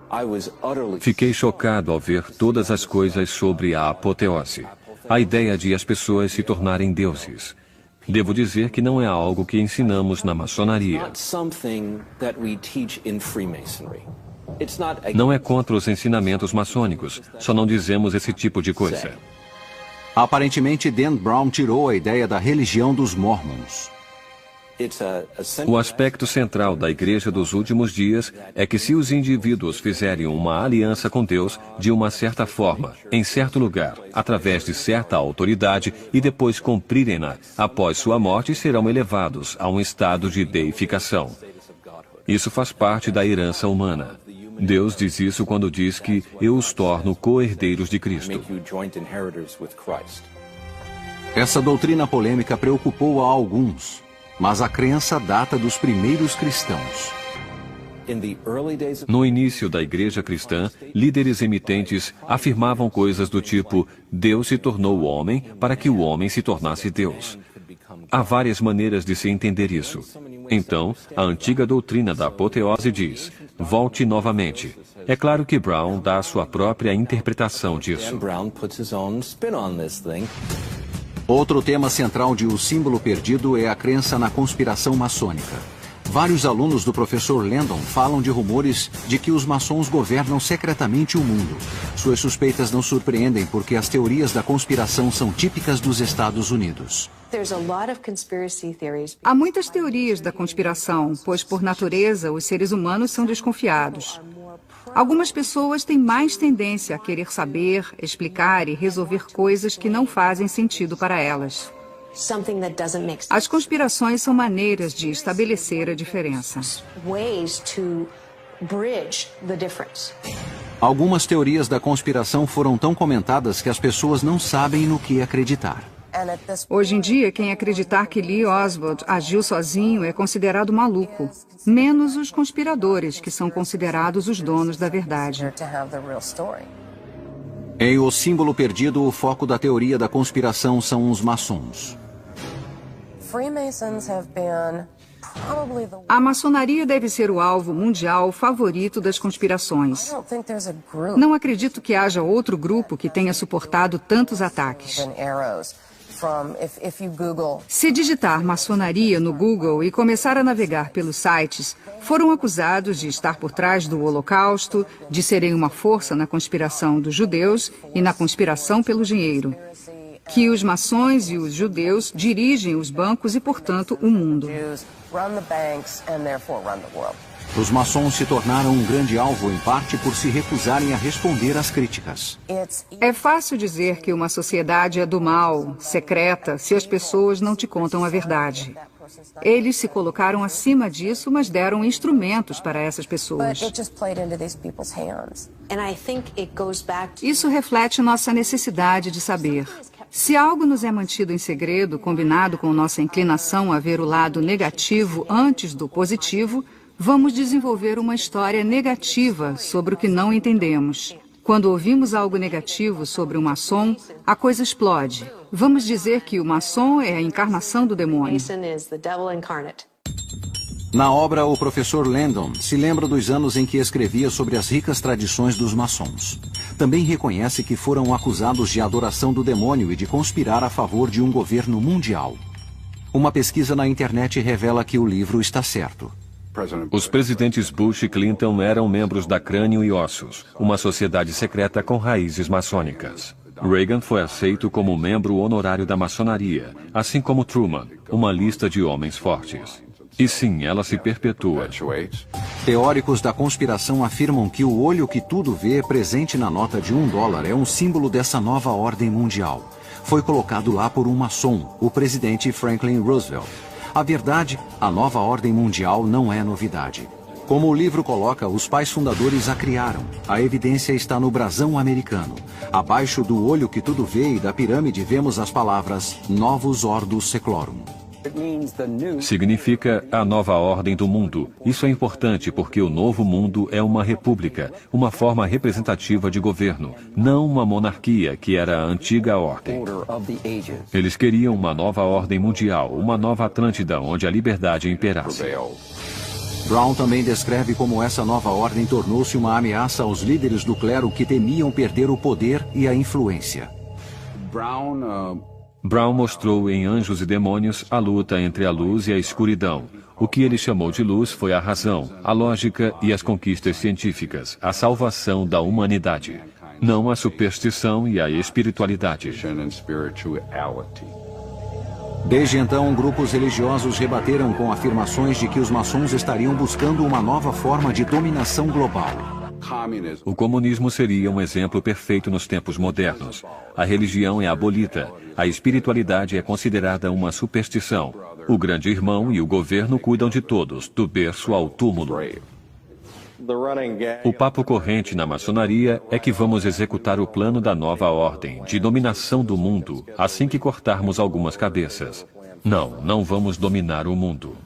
Fiquei chocado ao ver todas as coisas sobre a apoteose. A ideia de as pessoas se tornarem deuses. Devo dizer que não é algo que ensinamos na maçonaria. Não é contra os ensinamentos maçônicos, só não dizemos esse tipo de coisa. Aparentemente, Dan Brown tirou a ideia da religião dos Mormons. O aspecto central da Igreja dos Últimos Dias é que se os indivíduos fizerem uma aliança com Deus, de uma certa forma, em certo lugar, através de certa autoridade, e depois cumprirem-na, após sua morte serão elevados a um estado de deificação. Isso faz parte da herança humana. Deus diz isso quando diz que eu os torno co-herdeiros de Cristo. Essa doutrina polêmica preocupou a alguns, mas a crença data dos primeiros cristãos. No início da igreja cristã, líderes emitentes afirmavam coisas do tipo: Deus se tornou homem para que o homem se tornasse Deus. Há várias maneiras de se entender isso. Então, a antiga doutrina da apoteose diz: volte novamente. É claro que Brown dá a sua própria interpretação disso. Outro tema central de O Símbolo Perdido é a crença na conspiração maçônica. Vários alunos do professor Landon falam de rumores de que os maçons governam secretamente o mundo. Suas suspeitas não surpreendem porque as teorias da conspiração são típicas dos Estados Unidos. Há muitas teorias da conspiração, pois por natureza os seres humanos são desconfiados. Algumas pessoas têm mais tendência a querer saber, explicar e resolver coisas que não fazem sentido para elas. As conspirações são maneiras de estabelecer a diferença. Algumas teorias da conspiração foram tão comentadas que as pessoas não sabem no que acreditar. Hoje em dia, quem acreditar que Lee Oswald agiu sozinho é considerado maluco, menos os conspiradores, que são considerados os donos da verdade. Em O Símbolo Perdido, o foco da teoria da conspiração são os maçons. A maçonaria deve ser o alvo mundial favorito das conspirações. Não acredito que haja outro grupo que tenha suportado tantos ataques. Se digitar maçonaria no Google e começar a navegar pelos sites, foram acusados de estar por trás do Holocausto, de serem uma força na conspiração dos judeus e na conspiração pelo dinheiro. Que os maçons e os judeus dirigem os bancos e, portanto, o mundo. Os maçons se tornaram um grande alvo, em parte por se recusarem a responder às críticas. É fácil dizer que uma sociedade é do mal, secreta, se as pessoas não te contam a verdade. Eles se colocaram acima disso, mas deram instrumentos para essas pessoas. Isso reflete nossa necessidade de saber. Se algo nos é mantido em segredo, combinado com nossa inclinação a ver o lado negativo antes do positivo, vamos desenvolver uma história negativa sobre o que não entendemos. Quando ouvimos algo negativo sobre um maçom, a coisa explode. Vamos dizer que o maçom é a encarnação do demônio. Na obra, o professor Landon se lembra dos anos em que escrevia sobre as ricas tradições dos maçons. Também reconhece que foram acusados de adoração do demônio e de conspirar a favor de um governo mundial. Uma pesquisa na internet revela que o livro está certo. Os presidentes Bush e Clinton eram membros da Crânio e Ossos, uma sociedade secreta com raízes maçônicas. Reagan foi aceito como membro honorário da maçonaria, assim como Truman, uma lista de homens fortes. E sim, ela se perpetua. Teóricos da conspiração afirmam que o olho que tudo vê presente na nota de $1 é um símbolo dessa nova ordem mundial. Foi colocado lá por um maçom, o presidente Franklin Roosevelt. A verdade, a nova ordem mundial não é novidade. Como o livro coloca, os pais fundadores a criaram. A evidência está no brasão americano. Abaixo do olho que tudo vê e da pirâmide vemos as palavras Novus Ordo Seclorum. Significa a nova ordem do mundo. Isso é importante porque o novo mundo é uma república, uma forma representativa de governo, não uma monarquia que era a antiga ordem. Eles queriam uma nova ordem mundial, uma nova Atlântida onde a liberdade imperasse. Brown também descreve como essa nova ordem tornou-se uma ameaça aos líderes do clero que temiam perder o poder e a influência. Brown mostrou em Anjos e Demônios a luta entre a luz e a escuridão. O que ele chamou de luz foi a razão, a lógica e as conquistas científicas, a salvação da humanidade, não a superstição e a espiritualidade. Desde então, grupos religiosos rebateram com afirmações de que os maçons estariam buscando uma nova forma de dominação global. O comunismo seria um exemplo perfeito nos tempos modernos. A religião é abolida. A espiritualidade é considerada uma superstição. O grande irmão e o governo cuidam de todos, do berço ao túmulo. O papo corrente na maçonaria é que vamos executar o plano da nova ordem, de dominação do mundo, assim que cortarmos algumas cabeças. Não vamos dominar o mundo.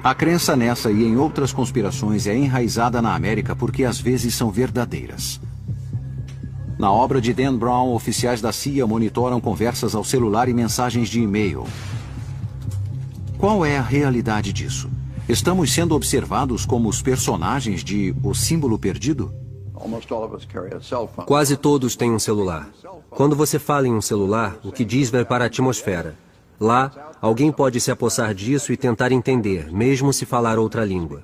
A crença nessa e em outras conspirações é enraizada na América porque às vezes são verdadeiras. Na obra de Dan Brown, oficiais da CIA monitoram conversas ao celular e mensagens de e-mail. Qual é a realidade disso? Estamos sendo observados como os personagens de O Símbolo Perdido? Quase todos têm um celular. Quando você fala em um celular, o que diz vai para a atmosfera. Lá, alguém pode se apossar disso e tentar entender, mesmo se falar outra língua.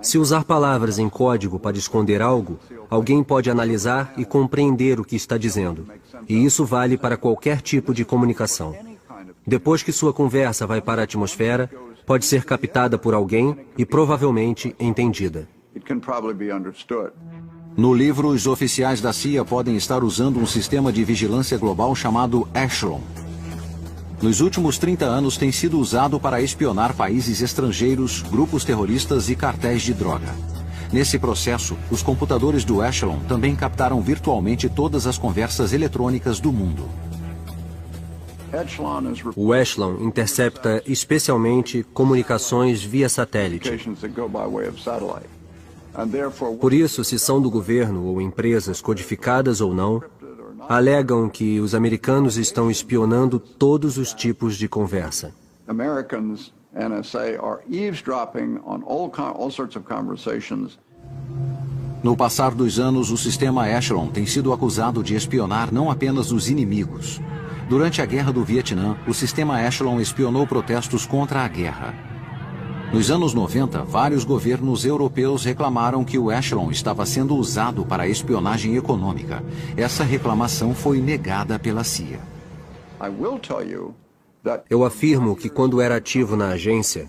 Se usar palavras em código para esconder algo, alguém pode analisar e compreender o que está dizendo. E isso vale para qualquer tipo de comunicação. Depois que sua conversa vai para a atmosfera, pode ser captada por alguém e provavelmente entendida. No livro, os oficiais da CIA podem estar usando um sistema de vigilância global chamado Echelon. Nos últimos 30 anos tem sido usado para espionar países estrangeiros, grupos terroristas e cartéis de droga. Nesse processo, os computadores do Echelon também captaram virtualmente todas as conversas eletrônicas do mundo. O Echelon intercepta especialmente comunicações via satélite. Por isso, se são do governo ou empresas codificadas ou não, alegam que os americanos estão espionando todos os tipos de conversa. No passar dos anos, o sistema Echelon tem sido acusado de espionar não apenas os inimigos. Durante a Guerra do Vietnã, o sistema Echelon espionou protestos contra a guerra. Nos anos 90, vários governos europeus reclamaram que o Echelon estava sendo usado para espionagem econômica. Essa reclamação foi negada pela CIA. Eu afirmo que quando era ativo na agência,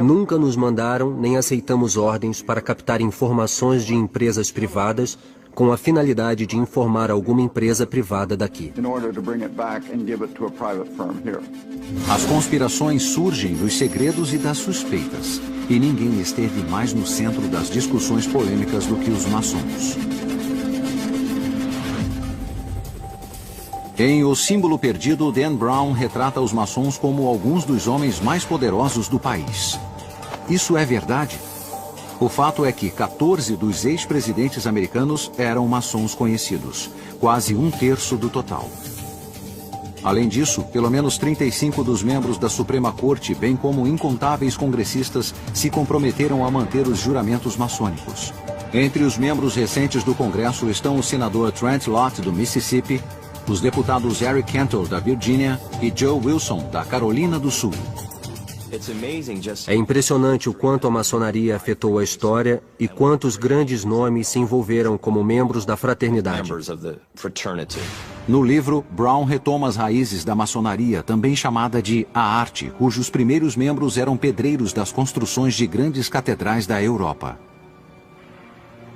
nunca nos mandaram nem aceitamos ordens para captar informações de empresas privadas com a finalidade de informar alguma empresa privada daqui. As conspirações surgem dos segredos e das suspeitas, e ninguém esteve mais no centro das discussões polêmicas do que os maçons. Em O Símbolo Perdido, Dan Brown retrata os maçons como alguns dos homens mais poderosos do país. Isso é verdade? O fato é que 14 dos ex-presidentes americanos eram maçons conhecidos, quase um terço do total. Além disso, pelo menos 35 dos membros da Suprema Corte, bem como incontáveis congressistas, se comprometeram a manter os juramentos maçônicos. Entre os membros recentes do Congresso estão o senador Trent Lott, do Mississippi, os deputados Eric Cantor, da Virgínia, e Joe Wilson, da Carolina do Sul. É impressionante o quanto a maçonaria afetou a história e quantos grandes nomes se envolveram como membros da fraternidade. No livro, Brown retoma as raízes da maçonaria, também chamada de a arte, cujos primeiros membros eram pedreiros das construções de grandes catedrais da Europa.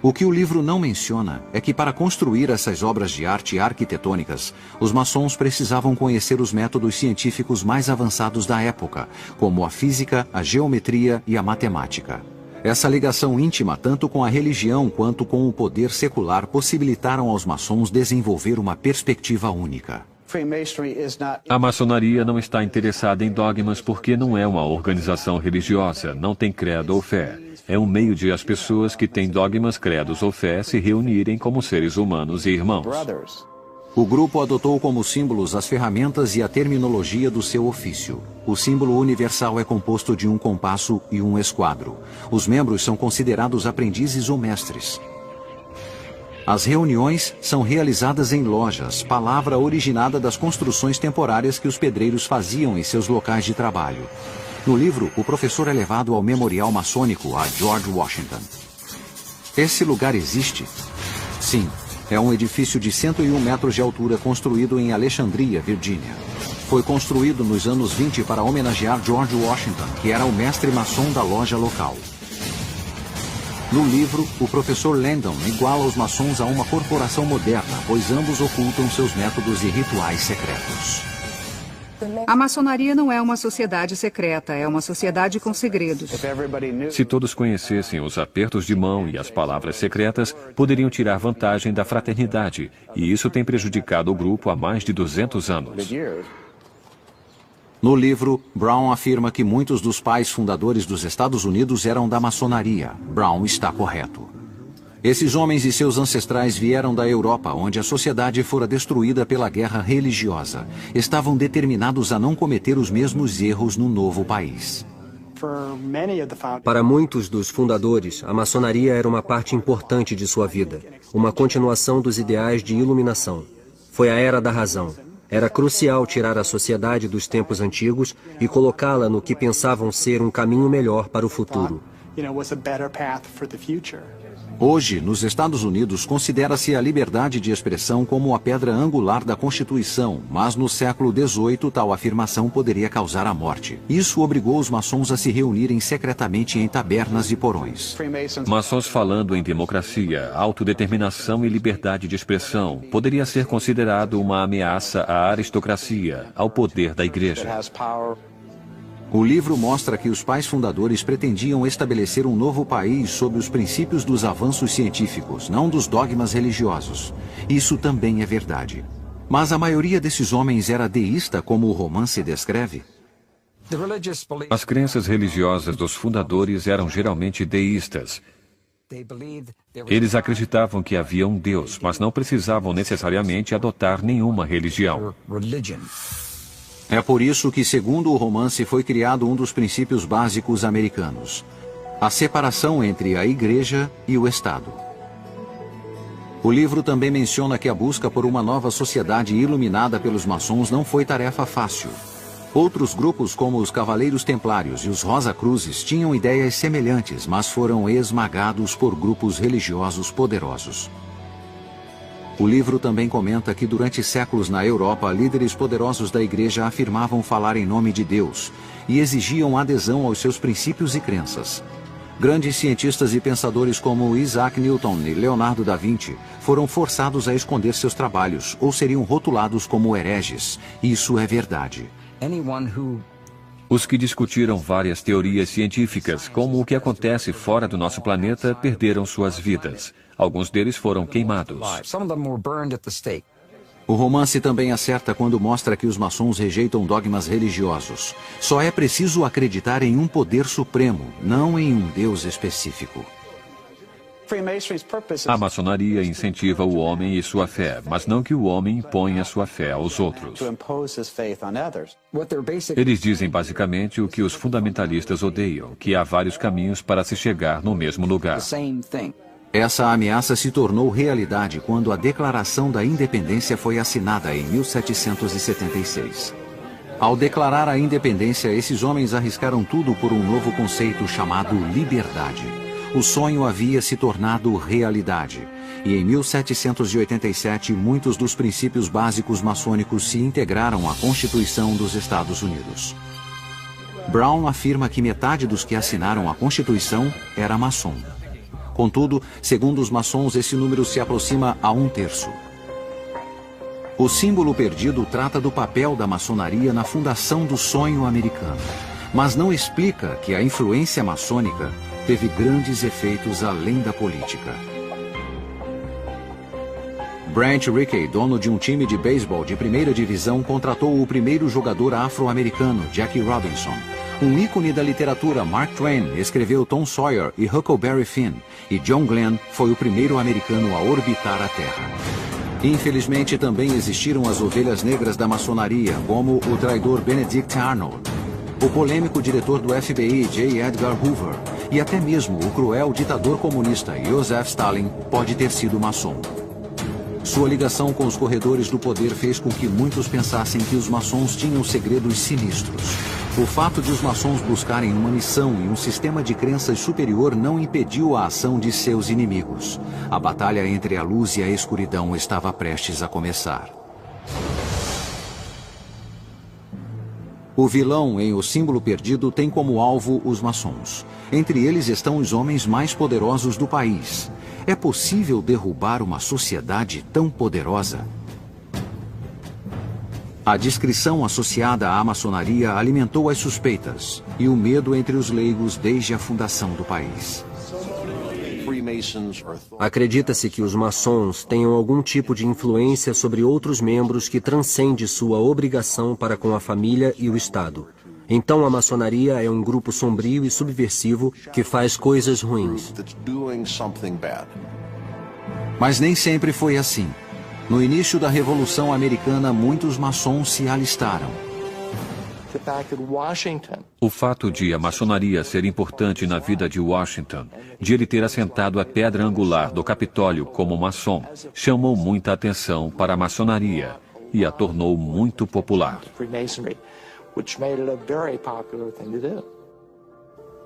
O que o livro não menciona é que para construir essas obras de arte arquitetônicas, os maçons precisavam conhecer os métodos científicos mais avançados da época, como a física, a geometria e a matemática. Essa ligação íntima, tanto com a religião quanto com o poder secular, possibilitaram aos maçons desenvolver uma perspectiva única. A maçonaria não está interessada em dogmas porque não é uma organização religiosa, não tem credo ou fé. É um meio de as pessoas que têm dogmas, credos ou fé se reunirem como seres humanos e irmãos. O grupo adotou como símbolos as ferramentas e a terminologia do seu ofício. O símbolo universal é composto de um compasso e um esquadro. Os membros são considerados aprendizes ou mestres. As reuniões são realizadas em lojas, palavra originada das construções temporárias que os pedreiros faziam em seus locais de trabalho. No livro, o professor é levado ao memorial maçônico a George Washington. Esse lugar existe? Sim, É um edifício de 101 metros de altura construído em Alexandria, Virgínia. Foi construído nos anos 20 para homenagear George Washington, que era o mestre maçom da loja local. No livro, o professor Landon iguala os maçons a uma corporação moderna, pois ambos ocultam seus métodos e rituais secretos. A maçonaria não é uma sociedade secreta, é uma sociedade com segredos. Se todos conhecessem os apertos de mão e as palavras secretas, poderiam tirar vantagem da fraternidade, e isso tem prejudicado o grupo há mais de 200 anos. No livro, Brown afirma que muitos dos pais fundadores dos Estados Unidos eram da maçonaria. Brown está correto. Esses homens e seus ancestrais vieram da Europa, onde a sociedade fora destruída pela guerra religiosa. Estavam determinados a não cometer os mesmos erros no novo país. Para muitos dos fundadores, a maçonaria era uma parte importante de sua vida, uma continuação dos ideais de iluminação. Foi a Era da Razão. Era crucial tirar a sociedade dos tempos antigos e colocá-la no que pensavam ser um caminho melhor para o futuro. Hoje, nos Estados Unidos, considera-se a liberdade de expressão como a pedra angular da Constituição, mas no século XVIII tal afirmação poderia causar a morte. Isso obrigou os maçons a se reunirem secretamente em tabernas e porões. Maçons falando em democracia, autodeterminação e liberdade de expressão poderia ser considerado uma ameaça à aristocracia, ao poder da igreja. O livro mostra que os pais fundadores pretendiam estabelecer um novo país sob os princípios dos avanços científicos, não dos dogmas religiosos. Isso também é verdade. Mas a maioria desses homens era deísta, como o romance descreve? As crenças religiosas dos fundadores eram geralmente deístas. Eles acreditavam que havia um Deus, mas não precisavam necessariamente adotar nenhuma religião. É por isso que, segundo o romance, foi criado um dos princípios básicos americanos: a separação entre a Igreja e o Estado. O livro também menciona que a busca por uma nova sociedade iluminada pelos maçons não foi tarefa fácil. Outros grupos, como os Cavaleiros Templários e os Rosa Cruzes, tinham ideias semelhantes, mas foram esmagados por grupos religiosos poderosos. O livro também comenta que durante séculos na Europa, líderes poderosos da igreja afirmavam falar em nome de Deus e exigiam adesão aos seus princípios e crenças. Grandes cientistas e pensadores como Isaac Newton e Leonardo da Vinci foram forçados a esconder seus trabalhos ou seriam rotulados como hereges. Isso é verdade. Os que discutiram várias teorias científicas, como o que acontece fora do nosso planeta, perderam suas vidas. Alguns deles foram queimados. O romance também acerta quando mostra que os maçons rejeitam dogmas religiosos. Só é preciso acreditar em um poder supremo, não em um Deus específico. A maçonaria incentiva o homem e sua fé, mas não que o homem imponha sua fé aos outros. Eles dizem basicamente o que os fundamentalistas odeiam, que há vários caminhos para se chegar no mesmo lugar. Essa ameaça se tornou realidade quando a Declaração da Independência foi assinada em 1776. Ao declarar a independência, esses homens arriscaram tudo por um novo conceito chamado liberdade. O sonho havia se tornado realidade. E em 1787, muitos dos princípios básicos maçônicos se integraram à Constituição dos Estados Unidos. Brown afirma que metade dos que assinaram a Constituição era maçom. Contudo, segundo os maçons, esse número se aproxima a 1/3. O símbolo perdido trata do papel da maçonaria na fundação do sonho americano, mas não explica que a influência maçônica teve grandes efeitos além da política. Branch Rickey, dono de um time de beisebol de primeira divisão, contratou o primeiro jogador afro-americano, Jackie Robinson. Um ícone da literatura, Mark Twain, escreveu Tom Sawyer e Huckleberry Finn, e John Glenn foi o primeiro americano a orbitar a Terra. Infelizmente, também existiram as ovelhas negras da maçonaria, como o traidor Benedict Arnold, o polêmico diretor do FBI, J. Edgar Hoover, e até mesmo o cruel ditador comunista Joseph Stalin pode ter sido maçom. Sua ligação com os corredores do poder fez com que muitos pensassem que os maçons tinham segredos sinistros. O fato de os maçons buscarem uma missão e um sistema de crenças superior não impediu a ação de seus inimigos. A batalha entre a luz e a escuridão estava prestes a começar. O vilão em O Símbolo Perdido tem como alvo os maçons. Entre eles estão os homens mais poderosos do país. É possível derrubar uma sociedade tão poderosa? A descrição associada à maçonaria alimentou as suspeitas e o medo entre os leigos desde a fundação do país. Acredita-se que os maçons tenham algum tipo de influência sobre outros membros que transcende sua obrigação para com a família e o Estado. Então a maçonaria é um grupo sombrio e subversivo que faz coisas ruins. Mas nem sempre foi assim. No início da Revolução Americana, muitos maçons se alistaram. O fato de a maçonaria ser importante na vida de Washington, de ele ter assentado a pedra angular do Capitólio como maçom, chamou muita atenção para a maçonaria e a tornou muito popular.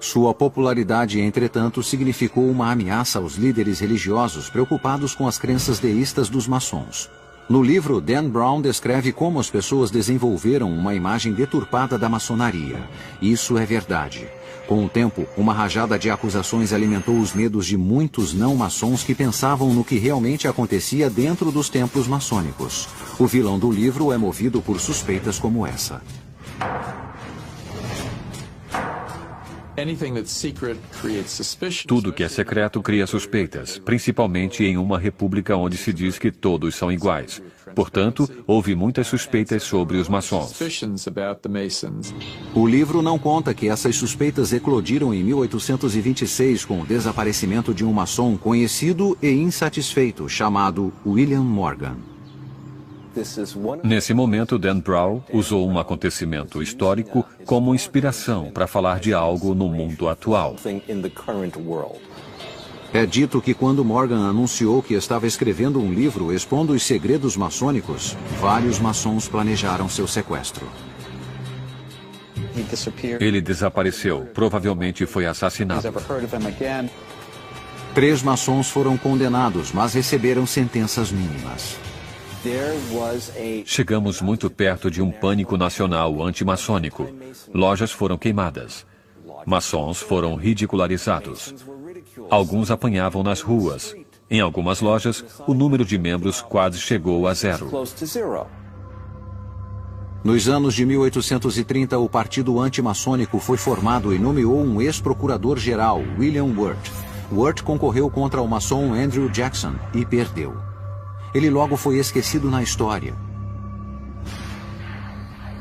Sua popularidade, entretanto, significou uma ameaça aos líderes religiosos preocupados com as crenças deístas dos maçons. No livro, Dan Brown descreve como as pessoas desenvolveram uma imagem deturpada da maçonaria. Isso é verdade. Com o tempo, uma rajada de acusações alimentou os medos de muitos não-maçons que pensavam no que realmente acontecia dentro dos templos maçônicos. O vilão do livro é movido por suspeitas como essa. Tudo que é secreto cria suspeitas, principalmente em uma república onde se diz que todos são iguais. Portanto, houve muitas suspeitas sobre os maçons. O livro não conta que essas suspeitas eclodiram em 1826 com o desaparecimento de um maçom conhecido e insatisfeito chamado William Morgan. Nesse momento, Dan Brown usou um acontecimento histórico como inspiração para falar de algo no mundo atual. É dito que quando Morgan anunciou que estava escrevendo um livro expondo os segredos maçônicos, vários maçons planejaram seu sequestro. Ele desapareceu, provavelmente foi assassinado. 3 maçons foram condenados, mas receberam sentenças mínimas. Chegamos muito perto de um pânico nacional antimaçônico. Lojas foram queimadas. Maçons foram ridicularizados. Alguns apanhavam nas ruas. Em algumas lojas, o número de membros quase chegou a 0. Nos anos de 1830, o Partido Antimaçônico foi formado e nomeou um ex-procurador-geral, William Wirt. Wirt concorreu contra o maçom Andrew Jackson e perdeu. Ele logo foi esquecido na história.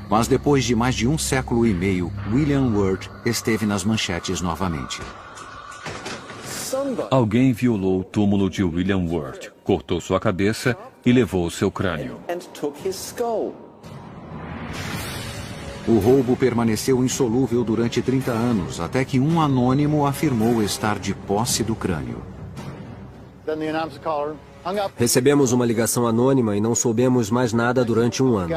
Mas depois de mais de 1 século e meio, William Wirt esteve nas manchetes novamente. Alguém violou o túmulo de William Wirt, cortou sua cabeça e levou seu crânio. O roubo permaneceu insolúvel durante 30 anos, até que um anônimo afirmou estar de posse do crânio. Recebemos uma ligação anônima e não soubemos mais nada durante 1 ano.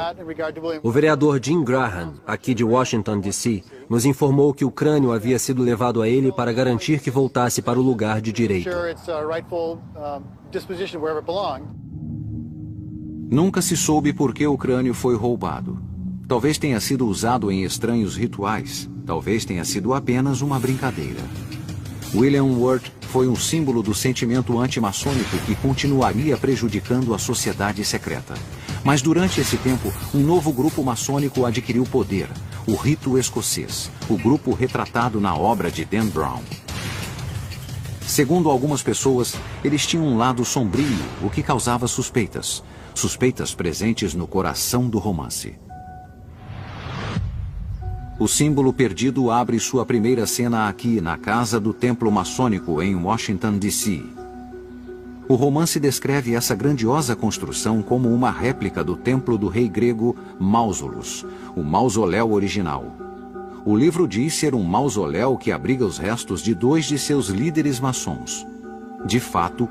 O vereador Jim Graham, aqui de Washington, D.C., nos informou que o crânio havia sido levado a ele para garantir que voltasse para o lugar de direito. Nunca se soube por que o crânio foi roubado. Talvez tenha sido usado em estranhos rituais. Talvez tenha sido apenas uma brincadeira. William Wirt foi um símbolo do sentimento antimaçônico que continuaria prejudicando a sociedade secreta. Mas durante esse tempo, um novo grupo maçônico adquiriu poder, o Rito Escocês, o grupo retratado na obra de Dan Brown. Segundo algumas pessoas, eles tinham um lado sombrio, o que causava suspeitas. Suspeitas presentes no coração do romance. O Símbolo Perdido abre sua primeira cena aqui, na casa do Templo Maçônico, em Washington, D.C. O romance descreve essa grandiosa construção como uma réplica do templo do rei grego Mausolus, o mausoléu original. O livro diz ser um mausoléu que abriga os restos de 2 de seus líderes maçons. De fato,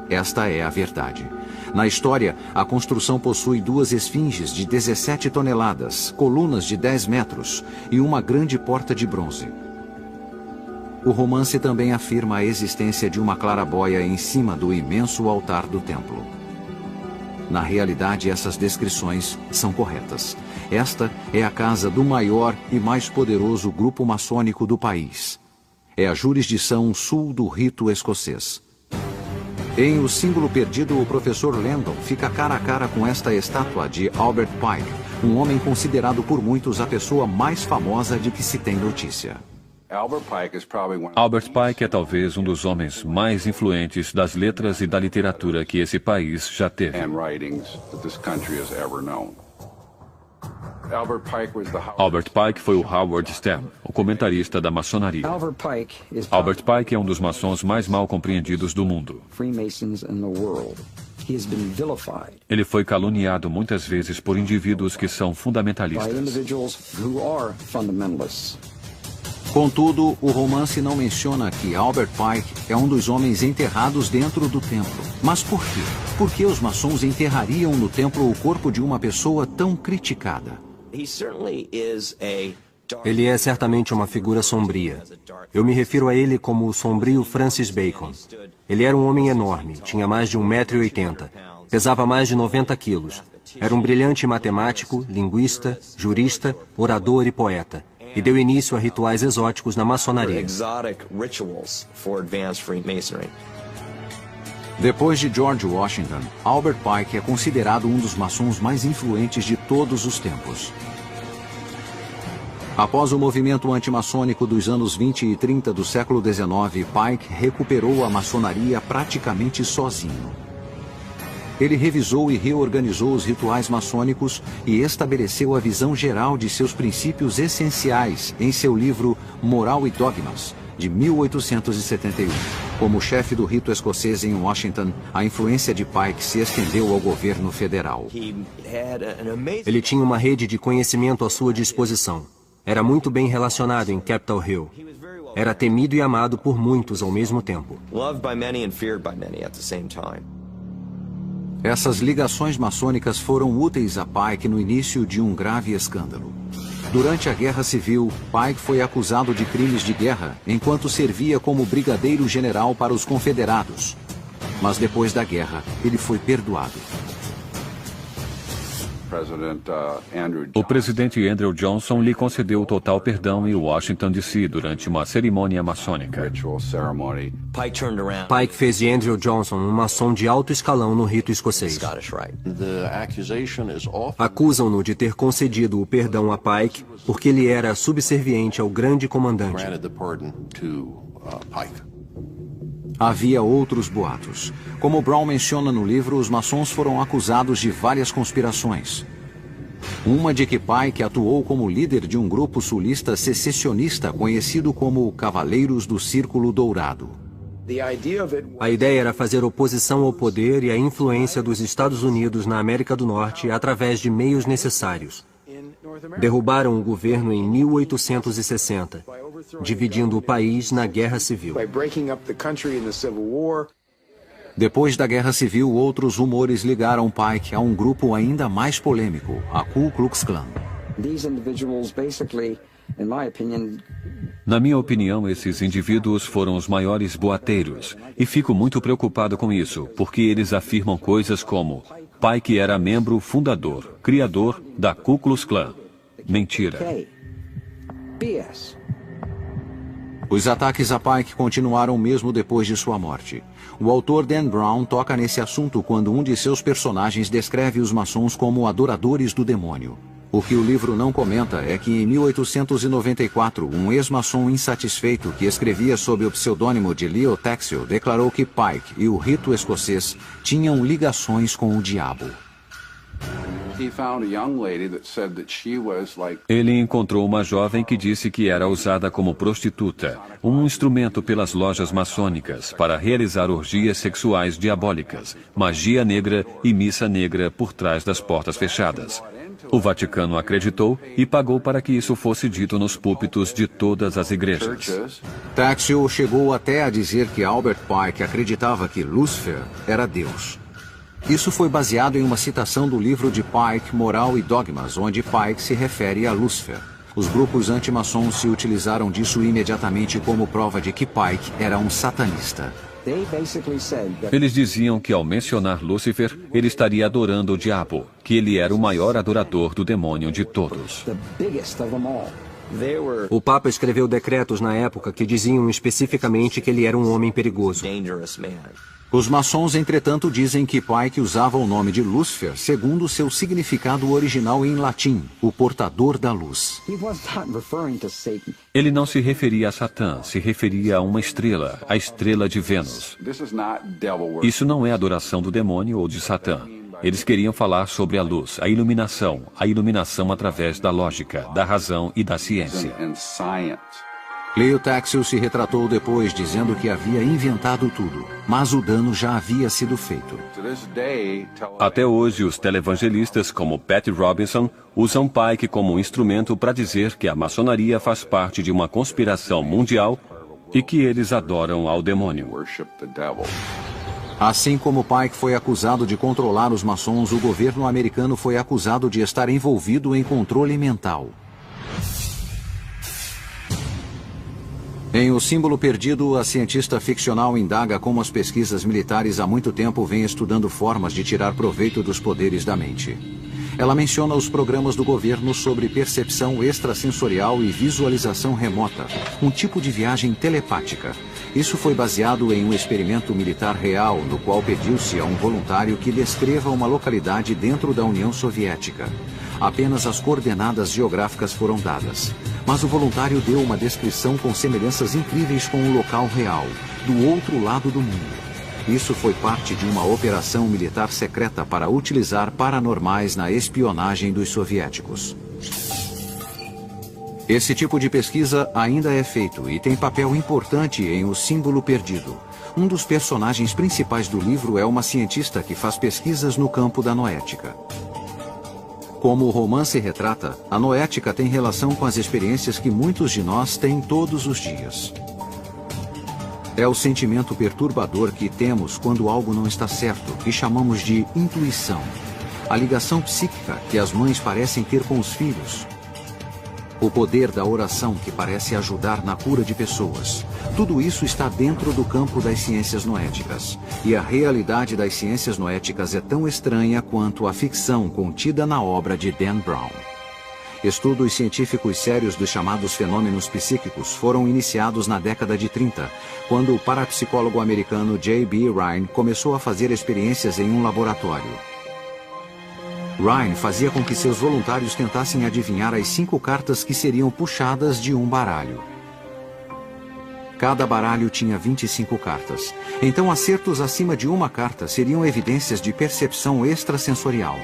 esta é a verdade. Na história, a construção possui 2 esfinges de 17 toneladas, colunas de 10 metros e uma grande porta de bronze. O romance também afirma a existência de uma claraboia em cima do imenso altar do templo. Na realidade, essas descrições são corretas. Esta é a casa do maior e mais poderoso grupo maçônico do país. É a jurisdição sul do rito escocês. Em O Símbolo Perdido, o professor Landon fica cara a cara com esta estátua de Albert Pike, um homem considerado por muitos a pessoa mais famosa de que se tem notícia. Albert Pike é talvez um dos homens mais influentes das letras e da literatura que esse país já teve. Albert Pike foi o Howard Stern, o comentarista da maçonaria. Albert Pike é um dos maçons mais mal compreendidos do mundo. Ele foi caluniado muitas vezes por indivíduos que são fundamentalistas. Contudo, o romance não menciona que Albert Pike é um dos homens enterrados dentro do templo. Mas por quê? Por que os maçons enterrariam no templo o corpo de uma pessoa tão criticada? Ele é certamente uma figura sombria. Eu me refiro a ele como o sombrio Francis Bacon. Ele era um homem enorme, tinha mais de 1,80 m, pesava mais de 90 quilos. Era um brilhante matemático, linguista, jurista, orador e poeta. E deu início a rituais exóticos na maçonaria. Depois de George Washington, Albert Pike é considerado um dos maçons mais influentes de todos os tempos. Após o movimento antimaçônico dos anos 20 e 30 do século XIX, Pike recuperou a maçonaria praticamente sozinho. Ele revisou e reorganizou os rituais maçônicos e estabeleceu a visão geral de seus princípios essenciais em seu livro Moral e Dogmas, de 1871. Como chefe do rito escocês em Washington, a influência de Pike se estendeu ao governo federal. Ele tinha uma rede de conhecimento à sua disposição. Era muito bem relacionado em Capitol Hill. Era temido e amado por muitos ao mesmo tempo. Essas ligações maçônicas foram úteis a Pike no início de um grave escândalo. Durante a Guerra Civil, Pike foi acusado de crimes de guerra enquanto servia como brigadeiro-general para os confederados. Mas depois da guerra, ele foi perdoado. O presidente Andrew Johnson lhe concedeu total perdão em Washington, D.C. durante uma cerimônia maçônica. Pike fez de Andrew Johnson um maçom de alto escalão no rito escocês. Acusam-no de ter concedido o perdão a Pike porque ele era subserviente ao grande comandante. Havia outros boatos. Como Brown menciona no livro, os maçons foram acusados de várias conspirações. Uma de que Pike atuou como líder de um grupo sulista secessionista conhecido como Cavaleiros do Círculo Dourado. A ideia era fazer oposição ao poder e à influência dos Estados Unidos na América do Norte através de meios necessários. Derrubaram o governo em 1860, dividindo o país na Guerra Civil. Depois da Guerra Civil, outros rumores ligaram Pike a um grupo ainda mais polêmico, a Ku Klux Klan. Na minha opinião, esses indivíduos foram os maiores boateiros, e fico muito preocupado com isso, porque eles afirmam coisas como Pike era membro fundador, criador da Ku Klux Klan. Mentira. Os ataques a Pike continuaram mesmo depois de sua morte. O autor Dan Brown toca nesse assunto quando um de seus personagens descreve os maçons como adoradores do demônio. O que o livro não comenta é que em 1894, um ex-maçom insatisfeito que escrevia sob o pseudônimo de Leo Taxil declarou que Pike e o rito escocês tinham ligações com o diabo. Ele encontrou uma jovem que disse que era usada como prostituta, um instrumento pelas lojas maçônicas para realizar orgias sexuais diabólicas, magia negra e missa negra por trás das portas fechadas. O Vaticano acreditou e pagou para que isso fosse dito nos púlpitos de todas as igrejas. Taxil chegou até a dizer que Albert Pike acreditava que Lúcifer era Deus. Isso foi baseado em uma citação do livro de Pike, Moral e Dogmas, onde Pike se refere a Lúcifer. Os grupos anti-maçons se utilizaram disso imediatamente como prova de que Pike era um satanista. Eles diziam que ao mencionar Lúcifer, ele estaria adorando o diabo, que ele era o maior adorador do demônio de todos. O Papa escreveu decretos na época que diziam especificamente que ele era um homem perigoso. Os maçons, entretanto, dizem que Pike usava o nome de Lúcifer segundo seu significado original em latim, o portador da luz. Ele não se referia a Satã, se referia a uma estrela, a estrela de Vênus. Isso não é adoração do demônio ou de Satã. Eles queriam falar sobre a luz, a iluminação através da lógica, da razão e da ciência. Leo Taxil se retratou depois, dizendo que havia inventado tudo, mas o dano já havia sido feito. Até hoje, os televangelistas como Pat Robinson usam Pike como um instrumento para dizer que a maçonaria faz parte de uma conspiração mundial e que eles adoram ao demônio. Assim como Pike foi acusado de controlar os maçons, o governo americano foi acusado de estar envolvido em controle mental. Em O Símbolo Perdido, a cientista ficcional indaga como as pesquisas militares há muito tempo vêm estudando formas de tirar proveito dos poderes da mente. Ela menciona os programas do governo sobre percepção extrasensorial e visualização remota, um tipo de viagem telepática. Isso foi baseado em um experimento militar real, no qual pediu-se a um voluntário que descreva uma localidade dentro da União Soviética. Apenas as coordenadas geográficas foram dadas. Mas o voluntário deu uma descrição com semelhanças incríveis com o local real, do outro lado do mundo. Isso foi parte de uma operação militar secreta para utilizar paranormais na espionagem dos soviéticos. Esse tipo de pesquisa ainda é feito e tem papel importante em O Símbolo Perdido. Um dos personagens principais do livro é uma cientista que faz pesquisas no campo da noética. Como o romance retrata, a noética tem relação com as experiências que muitos de nós têm todos os dias. É o sentimento perturbador que temos quando algo não está certo, que chamamos de intuição. A ligação psíquica que as mães parecem ter com os filhos. O poder da oração que parece ajudar na cura de pessoas. Tudo isso está dentro do campo das ciências noéticas. E a realidade das ciências noéticas é tão estranha quanto a ficção contida na obra de Dan Brown. Estudos científicos sérios dos chamados fenômenos psíquicos foram iniciados na década de 30, quando o parapsicólogo americano J.B. Rhine começou a fazer experiências em um laboratório. Rhine fazia com que seus voluntários tentassem adivinhar as 5 cartas que seriam puxadas de um baralho. Cada baralho tinha 25 cartas. Então, acertos acima de uma carta seriam evidências de percepção extrasensorial.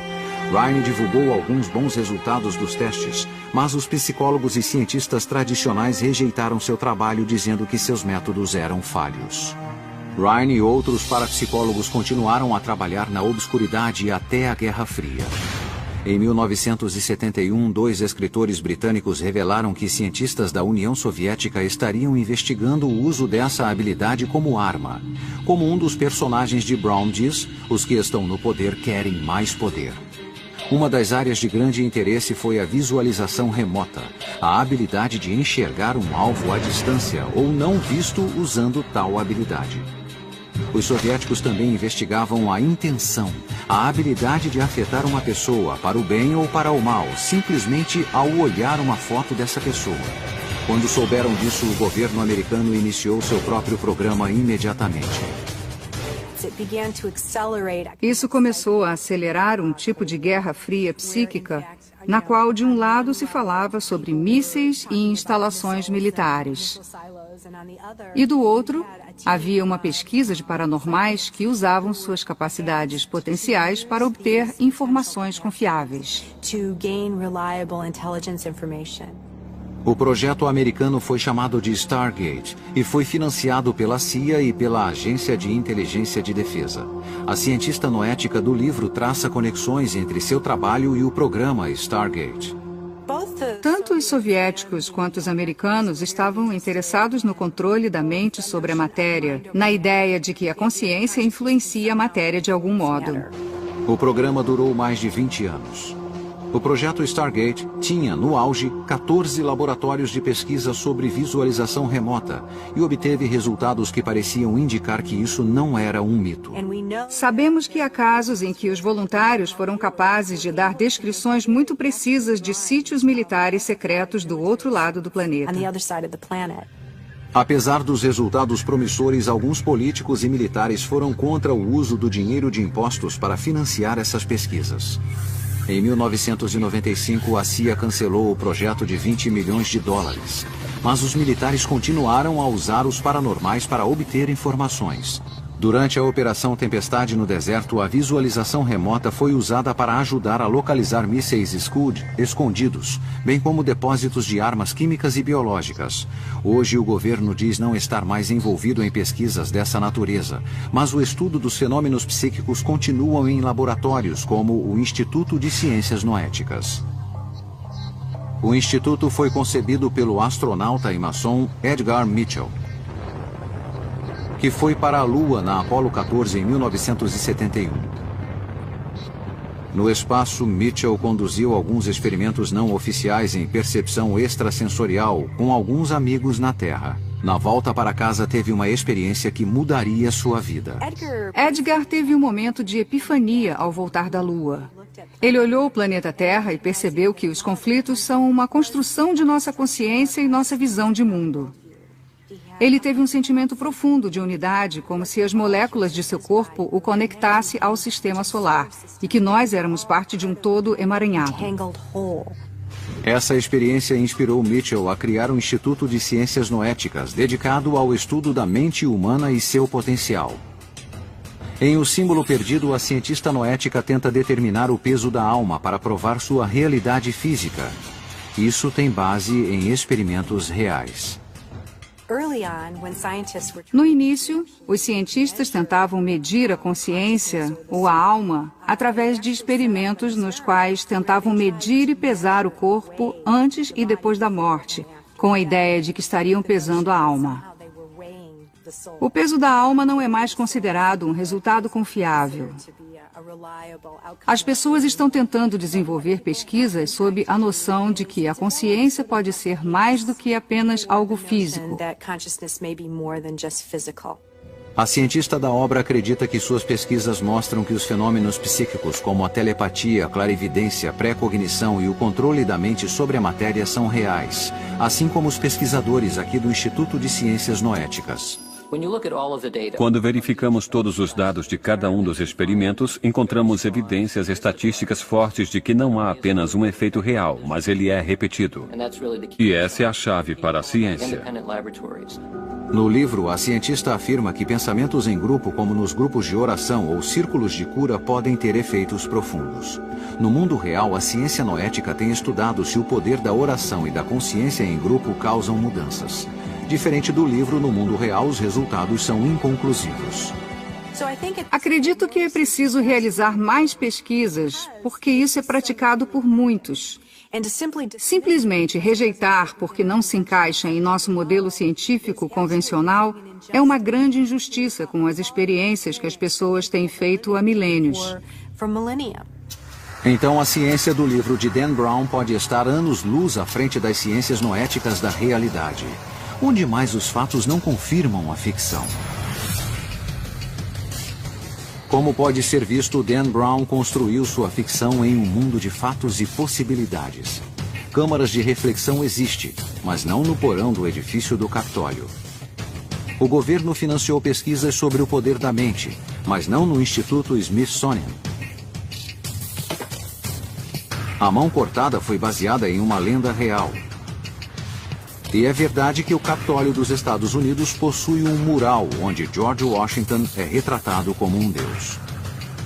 Rhine divulgou alguns bons resultados dos testes, mas os psicólogos e cientistas tradicionais rejeitaram seu trabalho, dizendo que seus métodos eram falhos. Rhine e outros parapsicólogos continuaram a trabalhar na obscuridade até a Guerra Fria. Em 1971, 2 escritores britânicos revelaram que cientistas da União Soviética estariam investigando o uso dessa habilidade como arma. Como um dos personagens de Brown diz, os que estão no poder querem mais poder. Uma das áreas de grande interesse foi a visualização remota, a habilidade de enxergar um alvo à distância ou não visto usando tal habilidade. Os soviéticos também investigavam a intenção, a habilidade de afetar uma pessoa para o bem ou para o mal, simplesmente ao olhar uma foto dessa pessoa. Quando souberam disso, o governo americano iniciou seu próprio programa imediatamente. Isso começou a acelerar um tipo de guerra fria psíquica, na qual de um lado se falava sobre mísseis e instalações militares. E do outro, havia uma pesquisa de paranormais que usavam suas capacidades potenciais para obter informações confiáveis. O projeto americano foi chamado de Stargate e foi financiado pela CIA e pela Agência de Inteligência de Defesa. A cientista noética do livro traça conexões entre seu trabalho e o programa Stargate. Tanto os soviéticos quanto os americanos estavam interessados no controle da mente sobre a matéria, na ideia de que a consciência influencia a matéria de algum modo. O programa durou mais de 20 anos. O projeto Stargate tinha, no auge, 14 laboratórios de pesquisa sobre visualização remota e obteve resultados que pareciam indicar que isso não era um mito. Sabemos que há casos em que os voluntários foram capazes de dar descrições muito precisas de sítios militares secretos do outro lado do planeta. Apesar dos resultados promissores, alguns políticos e militares foram contra o uso do dinheiro de impostos para financiar essas pesquisas. Em 1995, a CIA cancelou o projeto de 20 milhões de dólares. Mas os militares continuaram a usar os paranormais para obter informações. Durante a Operação Tempestade no deserto, a visualização remota foi usada para ajudar a localizar mísseis Scud escondidos, bem como depósitos de armas químicas e biológicas. Hoje, o governo diz não estar mais envolvido em pesquisas dessa natureza, mas o estudo dos fenômenos psíquicos continuam em laboratórios como o Instituto de Ciências Noéticas. O instituto foi concebido pelo astronauta e maçom Edgar Mitchell, que foi para a Lua na Apollo 14 em 1971. No espaço, Mitchell conduziu alguns experimentos não oficiais em percepção extrasensorial com alguns amigos na Terra. Na volta para casa, teve uma experiência que mudaria sua vida. Edgar teve um momento de epifania ao voltar da Lua. Ele olhou o planeta Terra e percebeu que os conflitos são uma construção de nossa consciência e nossa visão de mundo. Ele teve um sentimento profundo de unidade, como se as moléculas de seu corpo o conectassem ao sistema solar e que nós éramos parte de um todo emaranhado. Essa experiência inspirou Mitchell a criar um Instituto de Ciências Noéticas, dedicado ao estudo da mente humana e seu potencial. Em O Símbolo Perdido, a cientista noética tenta determinar o peso da alma para provar sua realidade física. Isso tem base em experimentos reais. No início, os cientistas tentavam medir a consciência, ou a alma, através de experimentos nos quais tentavam medir e pesar o corpo antes e depois da morte, com a ideia de que estariam pesando a alma. O peso da alma não é mais considerado um resultado confiável. As pessoas estão tentando desenvolver pesquisas sob a noção de que a consciência pode ser mais do que apenas algo físico. A cientista da obra acredita que suas pesquisas mostram que os fenômenos psíquicos, como a telepatia, a clarividência, a pré-cognição e o controle da mente sobre a matéria são reais, assim como os pesquisadores aqui do Instituto de Ciências Noéticas. Quando verificamos todos os dados de cada um dos experimentos, encontramos evidências estatísticas fortes de que não há apenas um efeito real, mas ele é repetido. E essa é a chave para a ciência. No livro, a cientista afirma que pensamentos em grupo, como nos grupos de oração ou círculos de cura, podem ter efeitos profundos. No mundo real, a ciência noética tem estudado se o poder da oração e da consciência em grupo causam mudanças. Diferente do livro, no mundo real, os resultados são inconclusivos. Acredito que é preciso realizar mais pesquisas, porque isso é praticado por muitos. Simplesmente rejeitar porque não se encaixa em nosso modelo científico convencional é uma grande injustiça com as experiências que as pessoas têm feito há milênios. Então, a ciência do livro de Dan Brown pode estar anos-luz à frente das ciências noéticas da realidade, onde mais os fatos não confirmam a ficção. Como pode ser visto, Dan Brown construiu sua ficção em um mundo de fatos e possibilidades. Câmaras de reflexão existem, mas não no porão do edifício do Capitólio. O governo financiou pesquisas sobre o poder da mente, mas não no Instituto Smithsonian. A mão cortada foi baseada em uma lenda real. E é verdade que o Capitólio dos Estados Unidos possui um mural onde George Washington é retratado como um deus.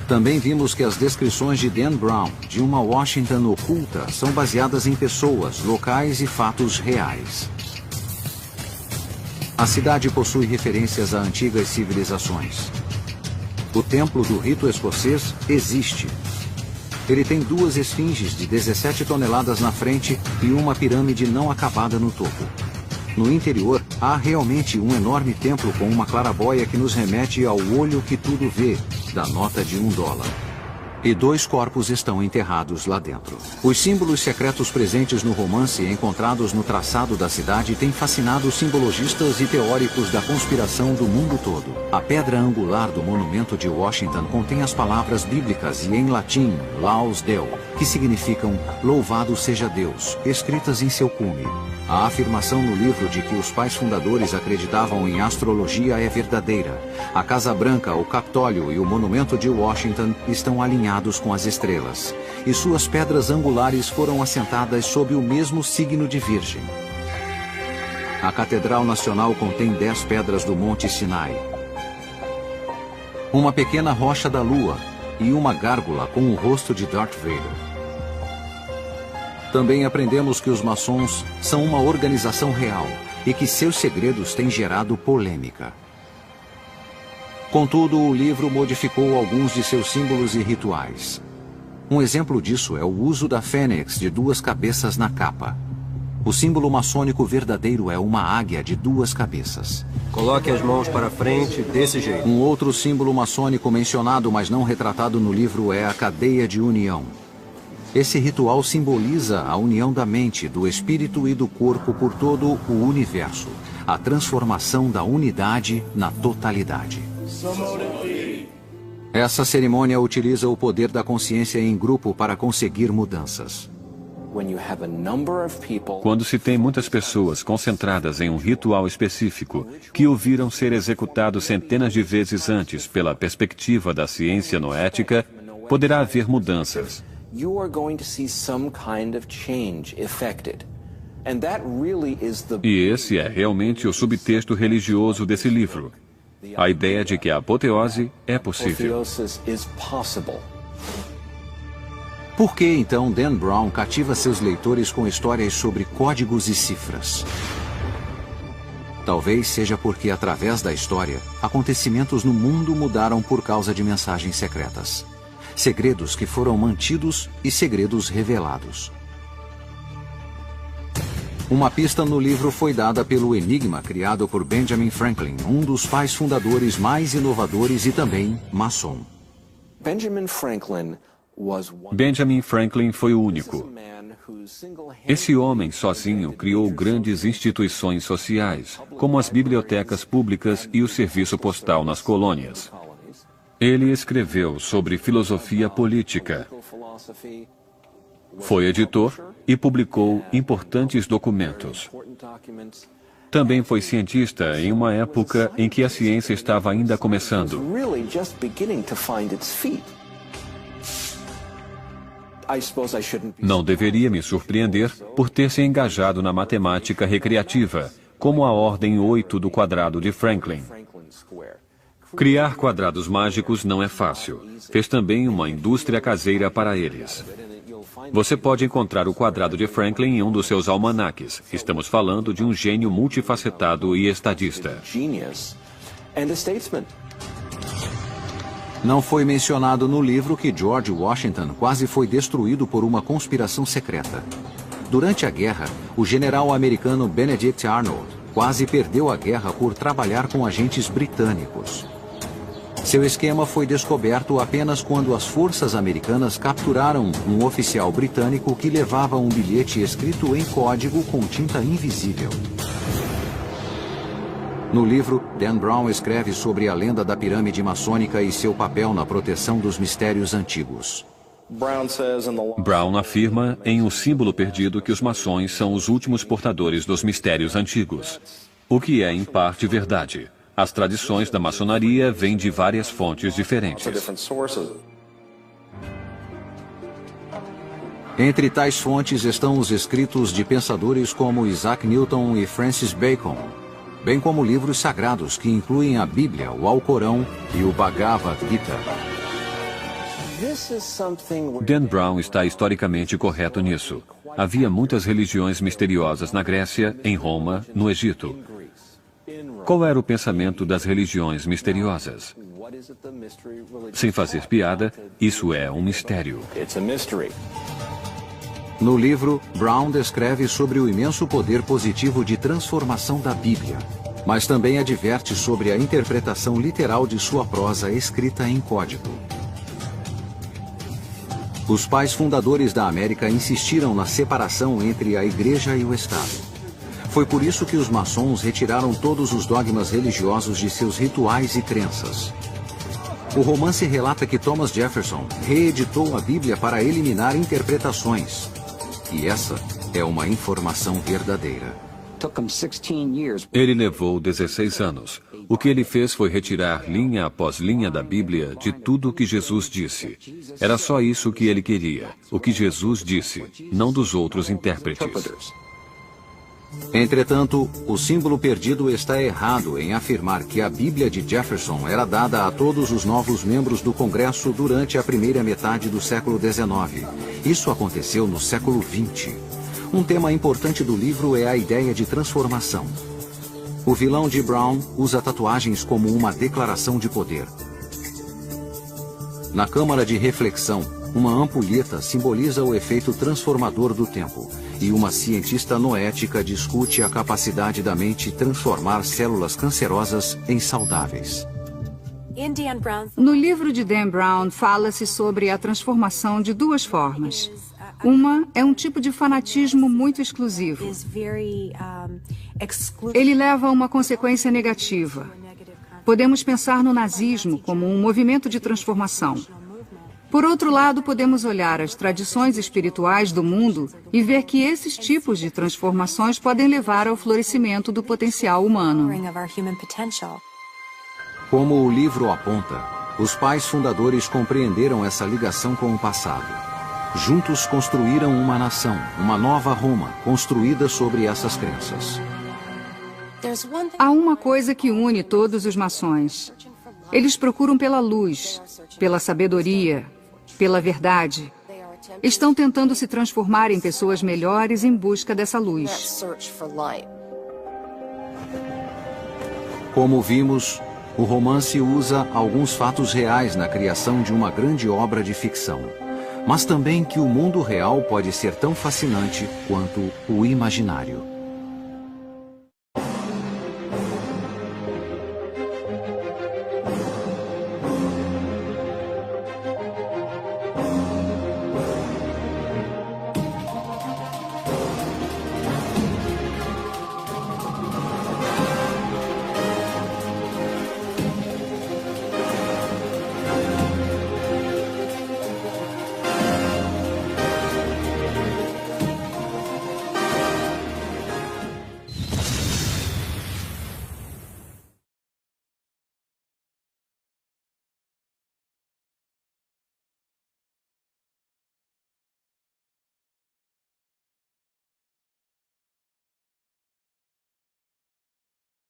Também vimos que as descrições de Dan Brown de uma Washington oculta são baseadas em pessoas, locais e fatos reais. A cidade possui referências a antigas civilizações. O templo do rito escocês existe. Ele tem 2 esfinges de 17 toneladas na frente e uma pirâmide não acabada no topo. No interior, há realmente um enorme templo com uma claraboia que nos remete ao olho que tudo vê, da nota de $1. E 2 corpos estão enterrados lá dentro. Os símbolos secretos presentes no romance e encontrados no traçado da cidade têm fascinado simbologistas e teóricos da conspiração do mundo todo. A pedra angular do monumento de Washington contém as palavras bíblicas e em latim, Laus Deo, que significam Louvado seja Deus, escritas em seu cume. A afirmação no livro de que os pais fundadores acreditavam em astrologia é verdadeira. A Casa Branca, o Capitólio e o monumento de Washington estão alinhados com as estrelas, e suas pedras angulares foram assentadas sob o mesmo signo de Virgem. A Catedral Nacional contém 10 pedras do Monte Sinai, uma pequena rocha da Lua e uma gárgula com o rosto de Darth Vader. Também aprendemos que os maçons são uma organização real e que seus segredos têm gerado polêmica. Contudo, o livro modificou alguns de seus símbolos e rituais. Um exemplo disso é o uso da fênix de 2 cabeças na capa. O símbolo maçônico verdadeiro é uma águia de 2 cabeças. Coloque as mãos para frente, desse jeito. Um outro símbolo maçônico mencionado, mas não retratado no livro, é a cadeia de união. Esse ritual simboliza a união da mente, do espírito e do corpo por todo o universo, a transformação da unidade na totalidade. Essa cerimônia utiliza o poder da consciência em grupo para conseguir mudanças. Quando se tem muitas pessoas concentradas em um ritual específico, que o viram ser executado centenas de vezes antes pela perspectiva da ciência noética, poderá haver mudanças. E esse é realmente o subtexto religioso desse livro. A ideia de que a apoteose é possível. Por que, então, Dan Brown cativa seus leitores com histórias sobre códigos e cifras? Talvez seja porque, através da história, acontecimentos no mundo mudaram por causa de mensagens secretas. Segredos que foram mantidos e segredos revelados. Uma pista no livro foi dada pelo enigma criado por Benjamin Franklin, um dos pais fundadores mais inovadores e também maçom. Benjamin Franklin foi o único. Esse homem sozinho criou grandes instituições sociais, como as bibliotecas públicas e o serviço postal nas colônias. Ele escreveu sobre filosofia política. Foi editor e publicou importantes documentos. Também foi cientista em uma época em que a ciência estava ainda começando. Não deveria me surpreender por ter se engajado na matemática recreativa, como a ordem 8 do quadrado de Franklin. Criar quadrados mágicos não é fácil. Fez também uma indústria caseira para eles. Você pode encontrar o quadrado de Franklin em um dos seus almanaques. Estamos falando de um gênio multifacetado e estadista. Não foi mencionado no livro que George Washington quase foi destruído por uma conspiração secreta. Durante a guerra, o general americano Benedict Arnold quase perdeu a guerra por trabalhar com agentes britânicos. Seu esquema foi descoberto apenas quando as forças americanas capturaram um oficial britânico que levava um bilhete escrito em código com tinta invisível. No livro, Dan Brown escreve sobre a lenda da pirâmide maçônica e seu papel na proteção dos mistérios antigos. Brown afirma em O Símbolo Perdido que os maçons são os últimos portadores dos mistérios antigos. O que é, em parte, verdade. As tradições da maçonaria vêm de várias fontes diferentes. Entre tais fontes estão os escritos de pensadores como Isaac Newton e Francis Bacon, bem como livros sagrados que incluem a Bíblia, o Alcorão e o Bhagavad Gita. Dan Brown está historicamente correto nisso. Havia muitas religiões misteriosas na Grécia, em Roma, no Egito. Qual era o pensamento das religiões misteriosas? Sem fazer piada, isso é um mistério. No livro, Brown descreve sobre o imenso poder positivo de transformação da Bíblia, mas também adverte sobre a interpretação literal de sua prosa escrita em código. Os pais fundadores da América insistiram na separação entre a Igreja e o Estado. Foi por isso que os maçons retiraram todos os dogmas religiosos de seus rituais e crenças. O romance relata que Thomas Jefferson reeditou a Bíblia para eliminar interpretações. E essa é uma informação verdadeira. Ele levou 16 anos. O que ele fez foi retirar linha após linha da Bíblia de tudo o que Jesus disse. Era só isso que ele queria, o que Jesus disse, não dos outros intérpretes. Entretanto, o símbolo perdido está errado em afirmar que a Bíblia de Jefferson era dada a todos os novos membros do Congresso durante a primeira metade do século XIX. Isso aconteceu no século XX. Um tema importante do livro é a ideia de transformação. O vilão de Brown usa tatuagens como uma declaração de poder. Na câmara de reflexão, uma ampulheta simboliza o efeito transformador do tempo, e uma cientista noética discute a capacidade da mente transformar células cancerosas em saudáveis. No livro de Dan Brown, fala-se sobre a transformação de duas formas. Uma é um tipo de fanatismo muito exclusivo. Ele leva a uma consequência negativa. Podemos pensar no nazismo como um movimento de transformação. Por outro lado, podemos olhar as tradições espirituais do mundo e ver que esses tipos de transformações podem levar ao florescimento do potencial humano. Como o livro aponta, os pais fundadores compreenderam essa ligação com o passado. Juntos construíram uma nação, uma nova Roma, construída sobre essas crenças. Há uma coisa que une todos os maçons. Eles procuram pela luz, pela sabedoria, pela verdade. Estão tentando se transformar em pessoas melhores em busca dessa luz. Como vimos, o romance usa alguns fatos reais na criação de uma grande obra de ficção, mas também que o mundo real pode ser tão fascinante quanto o imaginário.